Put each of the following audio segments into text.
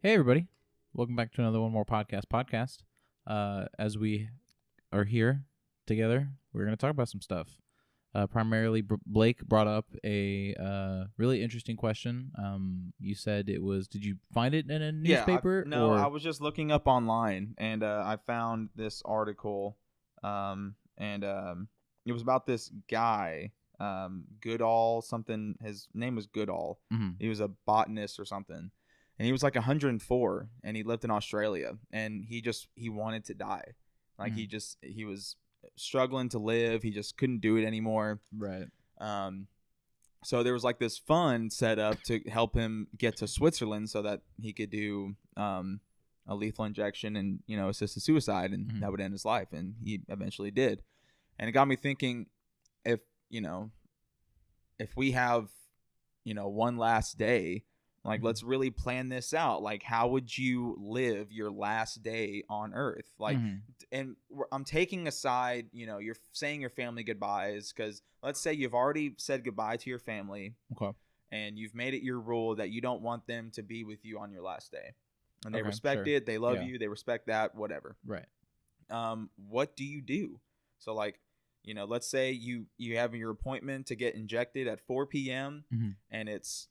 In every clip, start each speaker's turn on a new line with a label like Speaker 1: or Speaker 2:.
Speaker 1: Hey, everybody. Welcome back to another One More Podcast. As we are here together, we're going to talk about some stuff. Primarily, Blake brought up a really interesting question. You said it was, did you find it in a newspaper?
Speaker 2: I was just looking up online, and I found this article, and it was about this guy, Goodall something. His name was Goodall.
Speaker 1: Mm-hmm.
Speaker 2: He was a botanist or something. And he was like 104, and he lived in Australia, and he wanted to die. Like he was struggling to live. He just couldn't do it anymore.
Speaker 1: Right.
Speaker 2: So there was like this fund set up to help him get to Switzerland so that he could do a lethal injection and, assisted suicide, and that would end his life. And he eventually did. And it got me thinking, if we have, one last day, like, let's really plan this out. Like, how would you live your last day on Earth? Like, and I'm taking aside, you're saying your family goodbyes, because let's say you've already said goodbye to your family.
Speaker 1: Okay.
Speaker 2: And you've made it your rule that you don't want them to be with you on your last day. And they respect
Speaker 1: sure.
Speaker 2: it. They love you. They respect that, whatever.
Speaker 1: Right.
Speaker 2: What do you do? So, like, let's say you have your appointment to get injected at 4 p.m. And it's,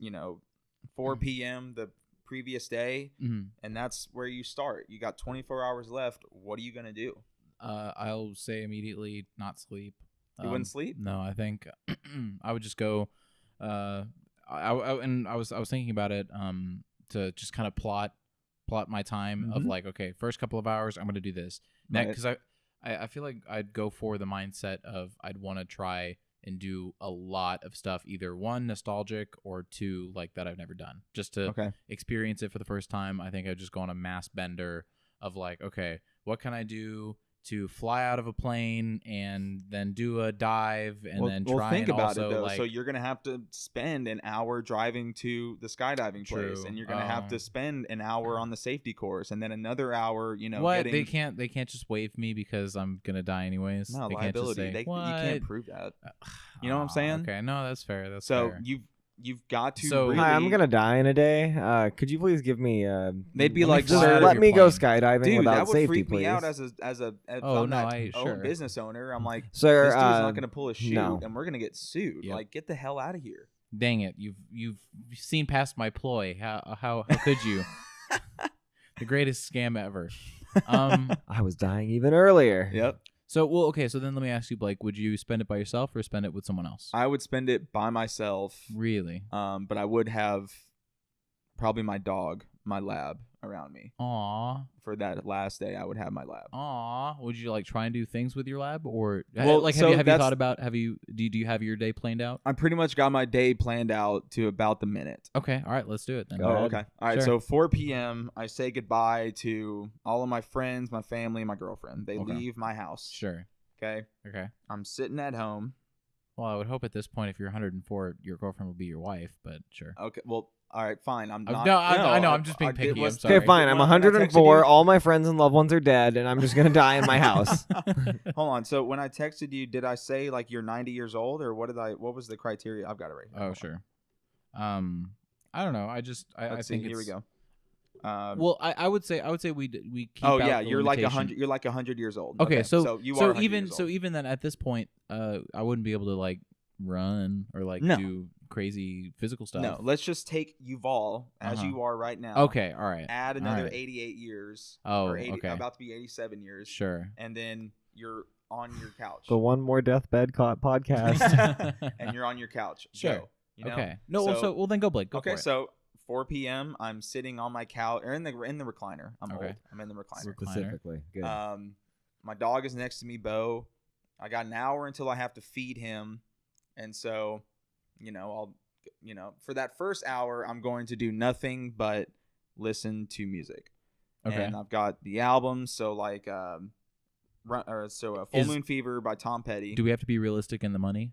Speaker 2: 4 p.m. the previous day, and that's where you start. You got 24 hours left. What are you going to do?
Speaker 1: I'll say immediately not sleep.
Speaker 2: You wouldn't sleep?
Speaker 1: No, I think I would just go. I was thinking about it to just kind of plot my time of like, okay, first couple of hours I'm going to do this. Because I feel like I'd go for the mindset of I'd want to try and do a lot of stuff, either one, nostalgic, or two, like that I've never done, just to experience it for the first time. I think I'd just go on a mass bender of like, okay, what can I do to fly out of a plane and then do a dive and then try
Speaker 2: think
Speaker 1: and
Speaker 2: about
Speaker 1: also,
Speaker 2: it though.
Speaker 1: like,
Speaker 2: so you're gonna have to spend an hour driving to the skydiving place, and you're gonna have to spend an hour on the safety course, and then another hour,
Speaker 1: what they can't just waive me because I'm gonna die anyways.
Speaker 2: No,
Speaker 1: they
Speaker 2: liability.
Speaker 1: Can't just say,
Speaker 2: you can't prove that. You know what I'm saying?
Speaker 1: Okay, no, that's fair.
Speaker 2: So you've got to.
Speaker 1: So,
Speaker 2: really...
Speaker 3: Hi, I'm gonna die in a day. Could you please give me?
Speaker 2: They'd be like,
Speaker 3: just
Speaker 2: sir,
Speaker 3: let me go skydiving
Speaker 2: dude,
Speaker 3: without
Speaker 2: that would
Speaker 3: safety,
Speaker 2: freak
Speaker 3: please.
Speaker 2: me out as a business owner. I'm like,
Speaker 3: sir,
Speaker 2: this dude's not gonna pull a shoot,
Speaker 3: no.
Speaker 2: and we're gonna get sued.
Speaker 1: Yep.
Speaker 2: Like, get the hell out of here.
Speaker 1: Dang it! You've seen past my ploy. How could you? The greatest scam ever.
Speaker 3: I was dying even earlier.
Speaker 2: Yep.
Speaker 1: So so then let me ask you, Blake, would you spend it by yourself or spend it with someone else?
Speaker 2: I would spend it by myself.
Speaker 1: Really?
Speaker 2: But I would have probably my dog, my lab, around me.
Speaker 1: Aw.
Speaker 2: For that last day, I would have my lab.
Speaker 1: Aw. Would you like try and do things with your lab, or have you thought about? Do you have your day planned out?
Speaker 2: I pretty much got my day planned out to about the minute.
Speaker 1: Okay. All right. Let's do it then.
Speaker 2: Okay. All right.
Speaker 1: Sure.
Speaker 2: So 4 p.m. I say goodbye to all of my friends, my family, my girlfriend. They leave my house.
Speaker 1: Sure.
Speaker 2: Okay. I'm sitting at home.
Speaker 1: Well, I would hope at this point, if you're 104, your girlfriend will be your wife. But sure.
Speaker 2: Okay. Well. All right, fine. I'm not.
Speaker 1: I know. I'm just being picky. I'm sorry.
Speaker 3: Okay, fine. I'm 104. All my friends and loved ones are dead, and I'm just gonna die in my house.
Speaker 2: Hold on. So when I texted you, did I say like you're 90 years old, or what was the criteria? I've got it right here.
Speaker 1: Oh, sure. I don't know. I think
Speaker 2: here we go.
Speaker 1: Well, I would say we keep.
Speaker 2: Oh yeah,
Speaker 1: out the
Speaker 2: you're like
Speaker 1: limitation.
Speaker 2: 100. You're like 100 years old.
Speaker 1: Okay,
Speaker 2: so you are 100 years old.
Speaker 1: even then at this point, I wouldn't be able to like run or like do crazy physical stuff.
Speaker 2: No, let's just take Yuval as you are right now.
Speaker 1: Okay, all right.
Speaker 2: Add another 88 years.
Speaker 1: Oh,
Speaker 2: or 80,
Speaker 1: okay.
Speaker 2: About to be 87 years.
Speaker 1: Sure.
Speaker 2: And then you're on your couch.
Speaker 3: The One More Deathbed podcast.
Speaker 2: And you're on your couch.
Speaker 1: Sure.
Speaker 2: Go,
Speaker 1: okay. No. Well, then go, Blake. Go
Speaker 2: okay.
Speaker 1: for it.
Speaker 2: So 4 p.m. I'm sitting on my couch or in the recliner. I'm old. I'm in the recliner.
Speaker 3: Specifically. Good.
Speaker 2: My dog is next to me, Bo. I got an hour until I have to feed him, and so, I'll. For that first hour, I'm going to do nothing but listen to music.
Speaker 1: Okay.
Speaker 2: And I've got the albums, so like, Full Moon Fever by Tom Petty.
Speaker 1: Do we have to be realistic in the money?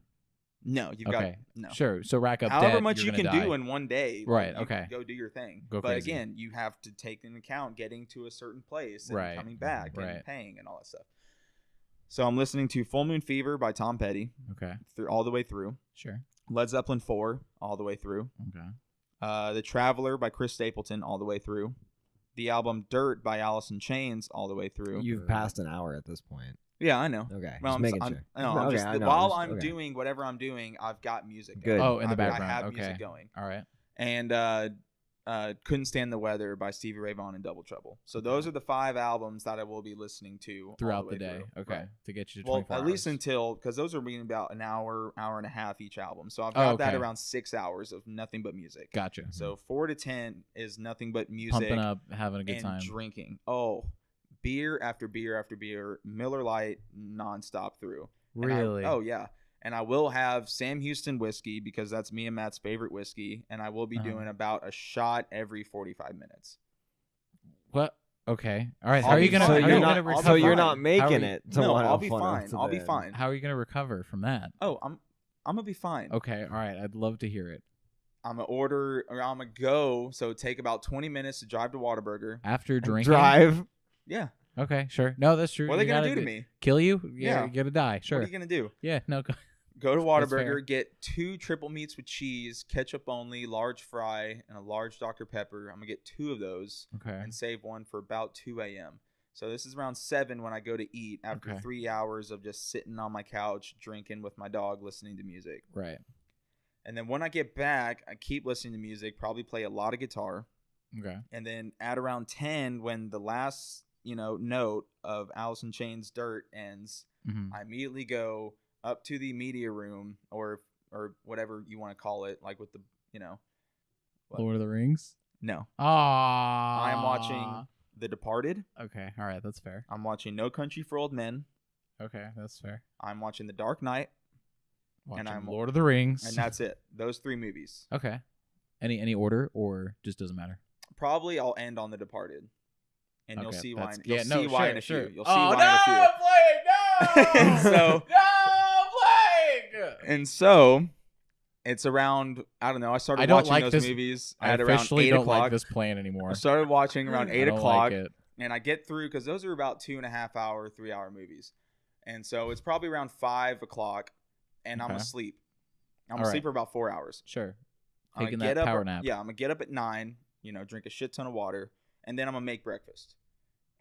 Speaker 2: No, you've got no.
Speaker 1: Sure. So rack up
Speaker 2: however
Speaker 1: debt,
Speaker 2: much you can
Speaker 1: die.
Speaker 2: do in one day.
Speaker 1: Right.
Speaker 2: Like,
Speaker 1: okay.
Speaker 2: Go do your thing.
Speaker 1: Go
Speaker 2: but
Speaker 1: crazy.
Speaker 2: Again, you have to take into account getting to a certain place and
Speaker 1: right.
Speaker 2: coming back
Speaker 1: right.
Speaker 2: and paying and all that stuff. So I'm listening to Full Moon Fever by Tom Petty.
Speaker 1: Okay.
Speaker 2: All the way through.
Speaker 1: Sure.
Speaker 2: Led Zeppelin 4 all the way through.
Speaker 1: Okay.
Speaker 2: The Traveler by Chris Stapleton all the way through. the album Dirt by Alice in Chains all the way through.
Speaker 3: You've passed an hour at this point.
Speaker 2: Yeah, I know.
Speaker 3: Okay,
Speaker 2: Well,
Speaker 3: just making sure.
Speaker 2: While I'm doing whatever I'm doing, I've got music
Speaker 3: Good.
Speaker 2: going.
Speaker 1: Oh, in the background.
Speaker 2: I have
Speaker 1: Okay.
Speaker 2: music going.
Speaker 1: All right.
Speaker 2: And Couldn't Stand the Weather by Stevie Ray Vaughan and Double Trouble. So those are the 5 albums that I will be listening to
Speaker 1: throughout
Speaker 2: all
Speaker 1: the
Speaker 2: way
Speaker 1: day.
Speaker 2: through.
Speaker 1: Okay.
Speaker 2: Right.
Speaker 1: To get you to
Speaker 2: Well,
Speaker 1: 24
Speaker 2: at
Speaker 1: hours.
Speaker 2: least until, because those are being about an hour, hour and a half each album. So I've got that
Speaker 1: okay.
Speaker 2: around 6 hours of nothing but music.
Speaker 1: Gotcha.
Speaker 2: So 4 to 10 is nothing but music.
Speaker 1: Pumping up, having a good
Speaker 2: and
Speaker 1: time.
Speaker 2: drinking. Oh, beer after beer after beer, Miller Lite nonstop through.
Speaker 1: Really?
Speaker 2: Oh yeah. And I will have Sam Houston whiskey because that's me and Matt's favorite whiskey, and I will be doing about a shot every 45 minutes.
Speaker 1: What? Okay. All right.
Speaker 2: I'll
Speaker 1: How are you
Speaker 2: be
Speaker 1: gonna?
Speaker 2: fine.
Speaker 1: How are you
Speaker 2: No,
Speaker 1: gonna
Speaker 2: I'll be
Speaker 1: recover?
Speaker 3: So you're
Speaker 2: fine.
Speaker 3: not making
Speaker 1: you-
Speaker 3: it. To
Speaker 2: No,
Speaker 3: one
Speaker 2: I'll
Speaker 3: of
Speaker 2: be
Speaker 3: one of
Speaker 2: fine.
Speaker 3: to
Speaker 2: I'll be
Speaker 3: bed.
Speaker 2: fine.
Speaker 1: How are you gonna recover from that?
Speaker 2: Oh, I'm gonna be fine.
Speaker 1: Okay. All right. I'd love to hear it.
Speaker 2: I'm gonna go. So take about 20 minutes to drive to Whataburger.
Speaker 1: After drinking.
Speaker 3: Drive.
Speaker 2: Yeah.
Speaker 1: Okay. Sure. No, that's true.
Speaker 2: What are they
Speaker 1: You
Speaker 2: gonna
Speaker 1: gotta
Speaker 2: do to me?
Speaker 1: Kill you?
Speaker 2: Yeah.
Speaker 1: You're gonna die. Sure.
Speaker 2: What are you gonna do?
Speaker 1: Yeah. No.
Speaker 2: Go to
Speaker 1: That's fair.
Speaker 2: Whataburger, get 2 triple meats with cheese, ketchup only, large fry, and a large Dr. Pepper. I'm gonna get 2 of those
Speaker 1: Okay.
Speaker 2: and save one for about 2 a.m. So this is around 7 when I go to eat after
Speaker 1: Okay.
Speaker 2: 3 hours of just sitting on my couch, drinking with my dog, listening to music.
Speaker 1: Right.
Speaker 2: And then when I get back, I keep listening to music, probably play a lot of guitar.
Speaker 1: Okay.
Speaker 2: And then at around 10, when the last, note of Alice in Chains Dirt ends,
Speaker 1: Mm-hmm.
Speaker 2: I immediately go up to the media room or whatever you want to call it, like with the, what?
Speaker 1: Lord of the Rings.
Speaker 2: No.
Speaker 1: Ah.
Speaker 2: I am watching The Departed.
Speaker 1: Okay. All right. That's fair.
Speaker 2: I'm watching No Country for Old Men.
Speaker 1: Okay. That's fair.
Speaker 2: I'm watching The Dark Knight.
Speaker 1: Watching
Speaker 2: I'm-
Speaker 1: Lord of the Rings.
Speaker 2: And that's it. Those 3 movies.
Speaker 1: Okay. Any order or just doesn't matter?
Speaker 2: Probably I'll end on The Departed. And you'll
Speaker 1: Okay,
Speaker 2: see why.
Speaker 1: that's-
Speaker 2: You'll
Speaker 1: yeah,
Speaker 2: see
Speaker 1: no,
Speaker 2: why
Speaker 1: sure,
Speaker 2: in a
Speaker 1: sure.
Speaker 2: few. You'll see
Speaker 1: Oh,
Speaker 2: why in a few.
Speaker 1: Blake, no!
Speaker 2: And so-
Speaker 1: Blake!
Speaker 2: And so it's around, I don't know, I started
Speaker 1: I don't
Speaker 2: watching
Speaker 1: like
Speaker 2: those
Speaker 1: this-
Speaker 2: movies
Speaker 1: I
Speaker 2: at around
Speaker 1: officially
Speaker 2: 8
Speaker 1: don't
Speaker 2: o'clock.
Speaker 1: like this plan anymore.
Speaker 2: I started watching around 8
Speaker 1: I don't
Speaker 2: o'clock.
Speaker 1: like it.
Speaker 2: And I get through, because those are about 2.5 hour, 3 hour movies. And so it's probably around 5 o'clock, and I'm
Speaker 1: Okay.
Speaker 2: asleep. I'm
Speaker 1: All
Speaker 2: asleep
Speaker 1: right.
Speaker 2: for about 4 hours.
Speaker 1: Sure.
Speaker 2: I'm
Speaker 1: Taking
Speaker 2: gonna
Speaker 1: that
Speaker 2: get
Speaker 1: power
Speaker 2: up,
Speaker 1: nap.
Speaker 2: Yeah, I'm going to get up at 9, drink a shit ton of water, and then I'm going to make breakfast.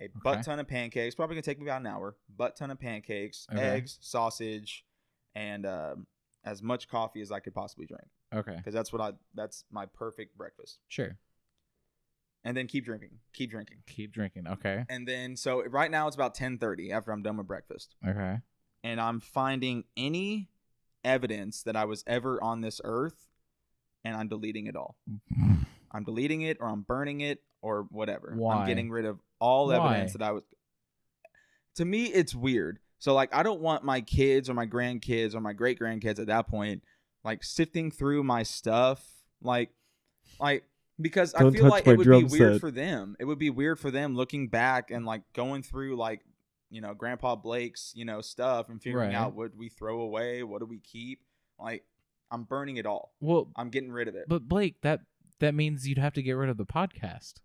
Speaker 2: A butt ton of pancakes, probably going to take me about an hour. Butt ton of pancakes,
Speaker 1: Okay.
Speaker 2: eggs, sausage, and as much coffee as I could possibly drink.
Speaker 1: Okay.
Speaker 2: Because that's my perfect breakfast.
Speaker 1: Sure.
Speaker 2: And then keep drinking.
Speaker 1: Keep drinking. Okay.
Speaker 2: And then, so right now it's about 10:30 after I'm done with breakfast.
Speaker 1: Okay.
Speaker 2: And I'm finding any evidence that I was ever on this earth, and I'm deleting it all. I'm deleting it, or I'm burning it, or whatever.
Speaker 1: Why?
Speaker 2: I'm getting rid of all evidence that I was. To me, it's weird. So, like, I don't want my kids or my grandkids or my great grandkids at that point, like, sifting through my stuff, like, because I
Speaker 3: Don't
Speaker 2: feel
Speaker 3: touch
Speaker 2: like
Speaker 3: my
Speaker 2: it would be
Speaker 3: drum
Speaker 2: weird
Speaker 3: set.
Speaker 2: for them. It would be weird for them looking back and, like, going through, like, Grandpa Blake's, stuff and figuring
Speaker 1: Right.
Speaker 2: out what we throw away, what do we keep. Like, I'm burning it all.
Speaker 1: Well,
Speaker 2: I'm getting rid of it.
Speaker 1: but Blake, that means you'd have to get rid of the podcast.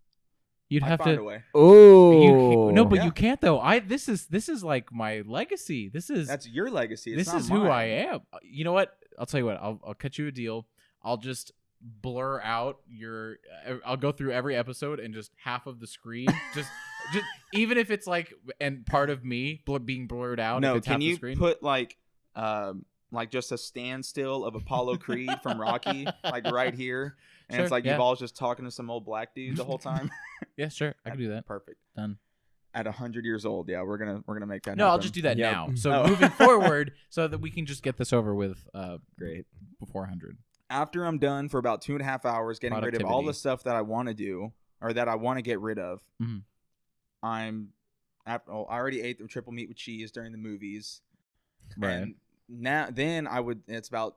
Speaker 1: You'd
Speaker 2: I
Speaker 1: have
Speaker 2: find
Speaker 1: to.
Speaker 2: a way.
Speaker 3: Oh.
Speaker 1: No, but
Speaker 2: Yeah.
Speaker 1: you can't though. This is like my legacy. This is
Speaker 2: That's your legacy. It's
Speaker 1: this
Speaker 2: not
Speaker 1: is who
Speaker 2: mine.
Speaker 1: I am. You know what? I'll tell you what. I'll cut you a deal. I'll just blur out your. I'll go through every episode and just half of the screen. just even if it's like and part of me being blurred out.
Speaker 2: No,
Speaker 1: if it's half
Speaker 2: can
Speaker 1: the
Speaker 2: you
Speaker 1: screen.
Speaker 2: put like just a standstill of Apollo Creed from Rocky, like right here, and
Speaker 1: Sure,
Speaker 2: it's like
Speaker 1: yeah.
Speaker 2: you've all just talking to some old black dude the whole time.
Speaker 1: Yeah, sure. I can do that.
Speaker 2: Perfect.
Speaker 1: Done.
Speaker 2: At 100 years old, yeah, we're gonna make that.
Speaker 1: No, I'll
Speaker 2: happen.
Speaker 1: just do that
Speaker 3: Yep.
Speaker 1: now. So
Speaker 2: Oh.
Speaker 1: moving forward, so that we can just get this over with
Speaker 3: Great.
Speaker 1: before 100.
Speaker 2: After I'm done for about 2.5 hours getting rid of all
Speaker 1: Productivity.
Speaker 2: the stuff that I want to do or that I want to get rid of,
Speaker 1: Mhm.
Speaker 2: I already ate the triple meat with cheese during the movies.
Speaker 1: Right.
Speaker 2: And it's about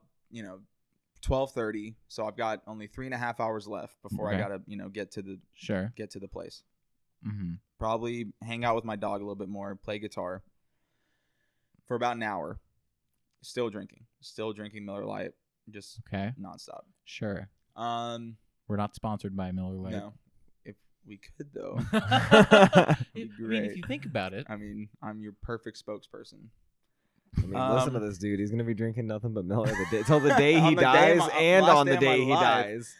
Speaker 2: 12:30, so I've got only 3.5 hours left before I
Speaker 1: Okay.
Speaker 2: gotta get to the place.
Speaker 1: Mm-hmm.
Speaker 2: Probably hang out with my dog a little bit more, play guitar for about an hour. Still drinking Miller Lite, just
Speaker 1: Okay.
Speaker 2: nonstop.
Speaker 1: Sure.
Speaker 2: We're
Speaker 1: We're not sponsored by Miller Lite.
Speaker 2: no, if we could though.
Speaker 1: I mean,
Speaker 2: great.
Speaker 1: if you think about it.
Speaker 2: I mean, I'm your perfect spokesperson.
Speaker 3: I mean, listen to
Speaker 2: Um,
Speaker 3: this dude. He's gonna be drinking nothing but Miller till the day
Speaker 2: On
Speaker 3: he
Speaker 2: the day
Speaker 3: dies,
Speaker 2: my-
Speaker 3: and
Speaker 2: last
Speaker 3: on the
Speaker 2: day of my
Speaker 3: day he
Speaker 2: life.
Speaker 3: dies.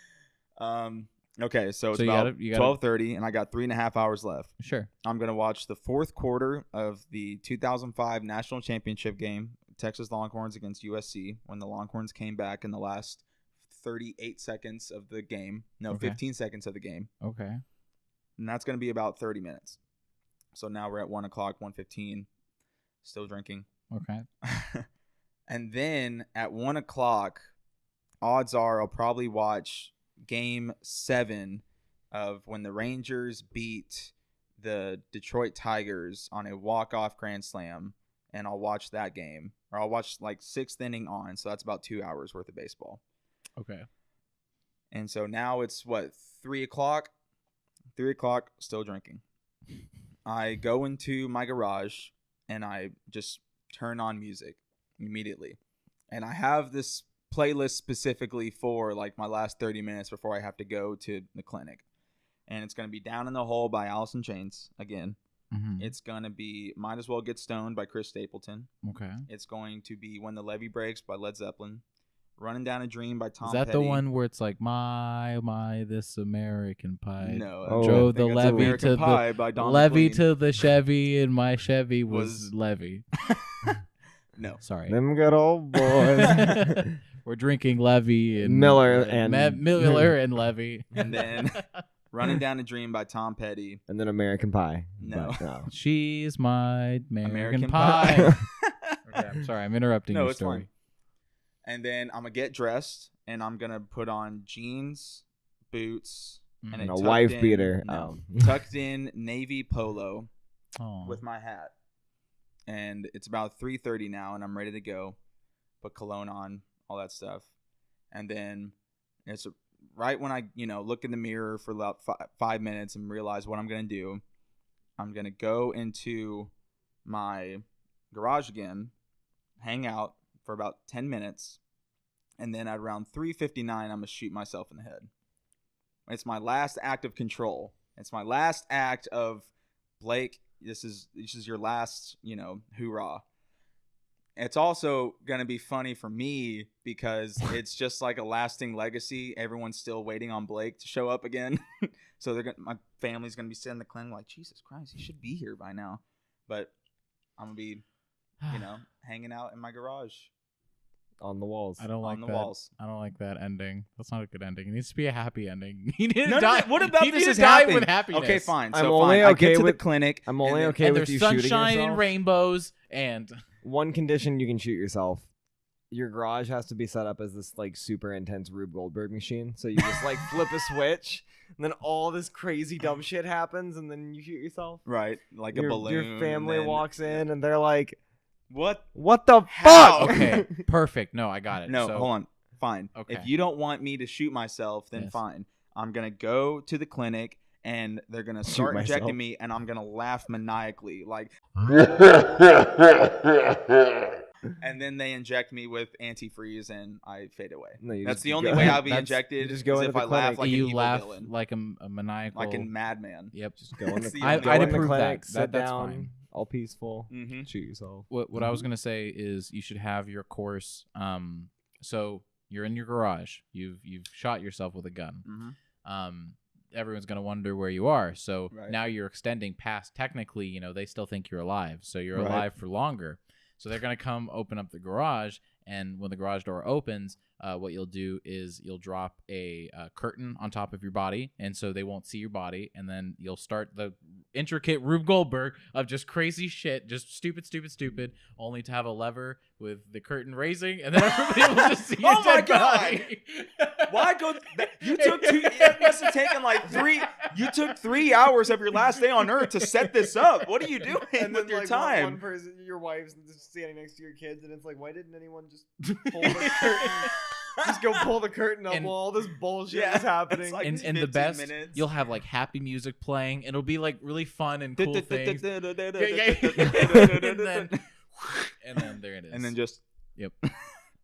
Speaker 2: Okay, so it's
Speaker 1: So you
Speaker 2: about
Speaker 1: gotta-
Speaker 2: 12:30, and I got 3.5 hours left.
Speaker 1: Sure.
Speaker 2: I'm gonna watch the fourth quarter of the 2005 national championship game, Texas Longhorns against USC, when the Longhorns came back in the last 38 seconds of the game. No,
Speaker 1: Okay.
Speaker 2: 15 seconds of the game,
Speaker 1: Okay.
Speaker 2: and that's gonna be about 30 minutes. So now we're at 1 o'clock, 1:15, still drinking.
Speaker 1: Okay.
Speaker 2: And then at 1 o'clock, odds are I'll probably watch Game 7 of when the Rangers beat the Detroit Tigers on a walk-off grand slam, and I'll watch that game. Or I'll watch like 6th inning on, so that's about 2 hours worth of baseball.
Speaker 1: Okay.
Speaker 2: And so now it's, 3 o'clock? 3 o'clock, still drinking. I go into my garage, and I just turn on music immediately. And I have this playlist specifically for like my last 30 minutes before I have to go to the clinic. And it's going to be Down in the Hole by Alice in Chains again.
Speaker 1: Mm-hmm.
Speaker 2: It's going to be Might As Well Get Stoned by Chris Stapleton.
Speaker 1: Okay.
Speaker 2: It's going to be When the Levee Breaks by Led Zeppelin. Running Down a Dream by Tom
Speaker 1: Is that
Speaker 2: Petty.
Speaker 1: the one where it's like my this American pie?
Speaker 2: No.
Speaker 3: Oh,
Speaker 1: Drove
Speaker 2: I
Speaker 1: the
Speaker 2: think that's
Speaker 1: levee
Speaker 2: American
Speaker 1: to the
Speaker 2: Pie by Don
Speaker 1: levee
Speaker 2: McLean.
Speaker 1: to the Chevy, and my Chevy was levee.
Speaker 2: No.
Speaker 1: Sorry.
Speaker 3: Them good old boys.
Speaker 1: We're drinking Levy and
Speaker 3: Miller and-
Speaker 1: Miller and Levy.
Speaker 2: And then Running Down a Dream by Tom Petty.
Speaker 3: And then American Pie.
Speaker 2: No.
Speaker 3: But no.
Speaker 1: She's my American,
Speaker 2: American
Speaker 1: Pie.
Speaker 2: Pie.
Speaker 1: Okay, I'm sorry, I'm interrupting
Speaker 2: No,
Speaker 1: your
Speaker 2: it's
Speaker 1: story.
Speaker 2: fine. And then I'm going to get dressed, and I'm going to put on jeans, boots,
Speaker 1: Mm.
Speaker 2: and
Speaker 3: And a
Speaker 2: tucked
Speaker 3: wife
Speaker 2: in-
Speaker 3: beater.
Speaker 2: No,
Speaker 3: Oh.
Speaker 2: tucked in navy polo
Speaker 1: Aw.
Speaker 2: with my hat. And it's about 3:30 now, and I'm ready to go. Put cologne on, all that stuff. And then it's right when I, look in the mirror for about 5 minutes and realize what I'm going to do. I'm going to go into my garage again, hang out for about 10 minutes, and then at around 3:59, I'm going to shoot myself in the head. It's my last act of control. It's my last act of, Blake, this is your last, hoorah. It's also going to be funny for me because it's just like a lasting legacy. Everyone's still waiting on Blake to show up again. So my family's going to be sitting in the clinic like, Jesus Christ, he should be here by now. But I'm going to be, hanging out in my garage
Speaker 3: On the walls.
Speaker 1: I don't like
Speaker 2: on the
Speaker 1: that.
Speaker 2: walls.
Speaker 1: I don't like that ending. That's not a good ending. It needs to be a happy ending. He didn't
Speaker 2: No,
Speaker 1: die.
Speaker 2: what about
Speaker 1: he
Speaker 2: this
Speaker 1: didn't
Speaker 2: is
Speaker 1: die
Speaker 2: happening?
Speaker 1: with happiness.
Speaker 2: Okay, fine.
Speaker 3: I'm
Speaker 2: So
Speaker 3: only
Speaker 2: fine. I
Speaker 3: okay
Speaker 2: get to
Speaker 3: with-
Speaker 2: the clinic.
Speaker 3: I'm only
Speaker 2: and then-
Speaker 3: okay
Speaker 1: And
Speaker 3: with
Speaker 1: there's
Speaker 3: you shooting
Speaker 1: sunshine
Speaker 3: yourself.
Speaker 1: and rainbows and
Speaker 3: One condition you can shoot yourself. Your garage has to be set up as this like super intense Rube Goldberg machine. So you just like flip a switch, and then all this crazy dumb shit happens, and then you shoot yourself.
Speaker 2: Right, like
Speaker 3: Your,
Speaker 2: a balloon.
Speaker 3: your family
Speaker 2: and then-
Speaker 3: walks in, and they're like,
Speaker 2: What?
Speaker 3: "What the
Speaker 2: How?
Speaker 3: fuck?"
Speaker 1: okay, perfect. No, I got it.
Speaker 2: No,
Speaker 1: so,
Speaker 2: hold on. Fine.
Speaker 1: Okay.
Speaker 2: If you don't want me to shoot myself, then
Speaker 1: Yes.
Speaker 2: fine. I'm going to go to the clinic, and they're going to
Speaker 3: Shoot
Speaker 2: start
Speaker 3: myself.
Speaker 2: injecting me, and I'm going to laugh maniacally. Like, and then they inject me with antifreeze, and I fade away.
Speaker 3: No, you
Speaker 2: That's
Speaker 3: just
Speaker 2: the only
Speaker 3: go-
Speaker 2: way I'll be
Speaker 3: that's-
Speaker 2: injected
Speaker 3: you just go
Speaker 2: is
Speaker 3: into
Speaker 2: if
Speaker 3: the
Speaker 2: I laugh
Speaker 3: clinic.
Speaker 2: like
Speaker 1: you
Speaker 2: an evil
Speaker 1: laugh
Speaker 2: villain.
Speaker 1: like a maniacal.
Speaker 2: Like in Madman.
Speaker 1: Yep.
Speaker 3: Just go in
Speaker 2: That's
Speaker 3: the,
Speaker 2: the
Speaker 1: I-
Speaker 2: only
Speaker 3: go
Speaker 1: I'd
Speaker 3: in the
Speaker 1: approve that.
Speaker 3: clinic, sit
Speaker 1: That's
Speaker 3: down,
Speaker 1: fine.
Speaker 3: all peaceful,
Speaker 2: Mm-hmm.
Speaker 3: shoot yourself.
Speaker 1: What I was gonna say is you should have your course. So you're in your garage. You've shot yourself with a gun.
Speaker 2: Mm-hmm.
Speaker 1: Everyone's gonna wonder where you are. So
Speaker 2: Right.
Speaker 1: now you're extending past. Technically, they still think you're alive. So you're
Speaker 2: Right.
Speaker 1: alive for longer. So they're gonna come open up the garage, and when the garage door opens, what you'll do is you'll drop a curtain on top of your body, and so they won't see your body, and then you'll start the intricate Rube Goldberg of just crazy shit, just stupid, only to have a lever with the curtain raising, and then everybody will just see your
Speaker 2: Oh my
Speaker 1: dead
Speaker 2: God!
Speaker 1: body.
Speaker 2: Why go? You took it must have taken like 3. You took 3 hours of your last day on Earth to set this up. What are you doing with your time?
Speaker 3: One person, your wife's just standing next to your kids, and it's like, why didn't anyone just pull the curtain? Just go pull the curtain up
Speaker 1: And-
Speaker 3: while all this bullshit
Speaker 2: Yeah,
Speaker 3: is happening.
Speaker 2: it's like-
Speaker 1: And the
Speaker 2: 15
Speaker 1: best,
Speaker 2: minutes.
Speaker 1: you'll have like happy music playing. It'll be like really fun and cool things. and then there it is.
Speaker 2: And then just
Speaker 1: Yep.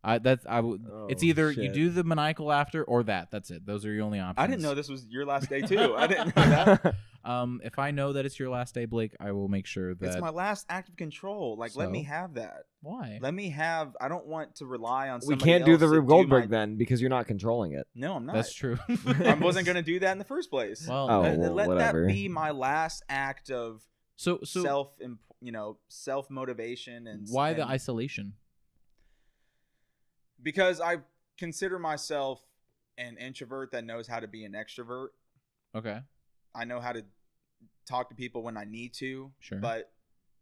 Speaker 1: It's
Speaker 3: Oh,
Speaker 1: either you
Speaker 3: shit.
Speaker 1: do the maniacal laughter or that. That's it. Those are your only options.
Speaker 2: I didn't know this was your last day too. I didn't know that.
Speaker 1: If I know that it's your last day, Blake, I will make sure that
Speaker 2: It's my last act of control. Like, let me have that.
Speaker 1: Why?
Speaker 2: Let me have. I don't want to rely on.
Speaker 3: We
Speaker 2: Somebody
Speaker 3: can't do
Speaker 2: else
Speaker 3: the
Speaker 2: to
Speaker 3: Rube Goldberg
Speaker 2: my...
Speaker 3: then because you're not controlling it.
Speaker 2: No, I'm not.
Speaker 1: That's true.
Speaker 2: I wasn't gonna do that in the first place.
Speaker 1: Well,
Speaker 2: let
Speaker 3: whatever.
Speaker 2: that be my last act of
Speaker 1: so
Speaker 2: self motivation and
Speaker 1: why the isolation?
Speaker 2: Because I consider myself an introvert that knows how to be an extrovert.
Speaker 1: Okay.
Speaker 2: I know how to talk to people when I need to.
Speaker 1: Sure.
Speaker 2: But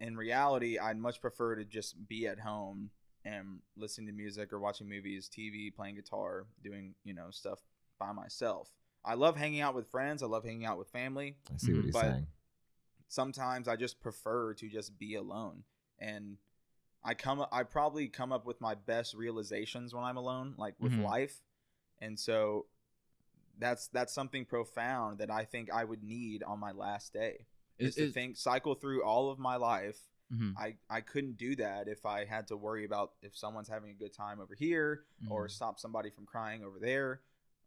Speaker 2: in reality, I'd much prefer to just be at home and listening to music or watching movies, TV, playing guitar, doing, stuff by myself. I love hanging out with friends. I love hanging out with family.
Speaker 3: I see what he's
Speaker 2: but
Speaker 3: saying.
Speaker 2: Sometimes I just prefer to just be alone. And I probably come up with my best realizations when I'm alone, like with life. And so that's something profound that I think I would need on my last day. Is to cycle through all of my life. I couldn't do that if I had to worry about if someone's having a good time over here or stop somebody from crying over there.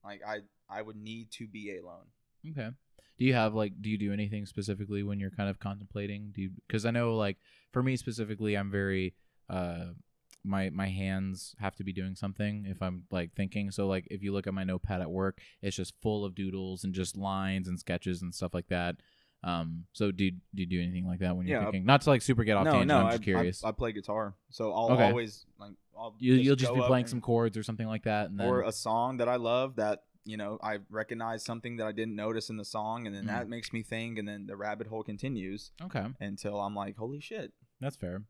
Speaker 2: Like I would need to be alone.
Speaker 1: Okay. Do you do anything specifically when you're kind of contemplating? Because I know, like, for me specifically, I'm very my hands have to be doing something if I'm like thinking. So like if you look at my notepad at work, it's just full of doodles and just lines and sketches and stuff like that. So do you do anything like that when you're thinking? Not to like super get off tangent. I'm just curious.
Speaker 2: I play guitar, so I'll always like
Speaker 1: you'll just be playing some chords or something like that, and then...
Speaker 2: or a song that I love that I recognize something that I didn't notice in the song, and then that makes me think, and then the rabbit hole continues.
Speaker 1: Okay.
Speaker 2: Until I'm like, holy shit.
Speaker 1: That's fair.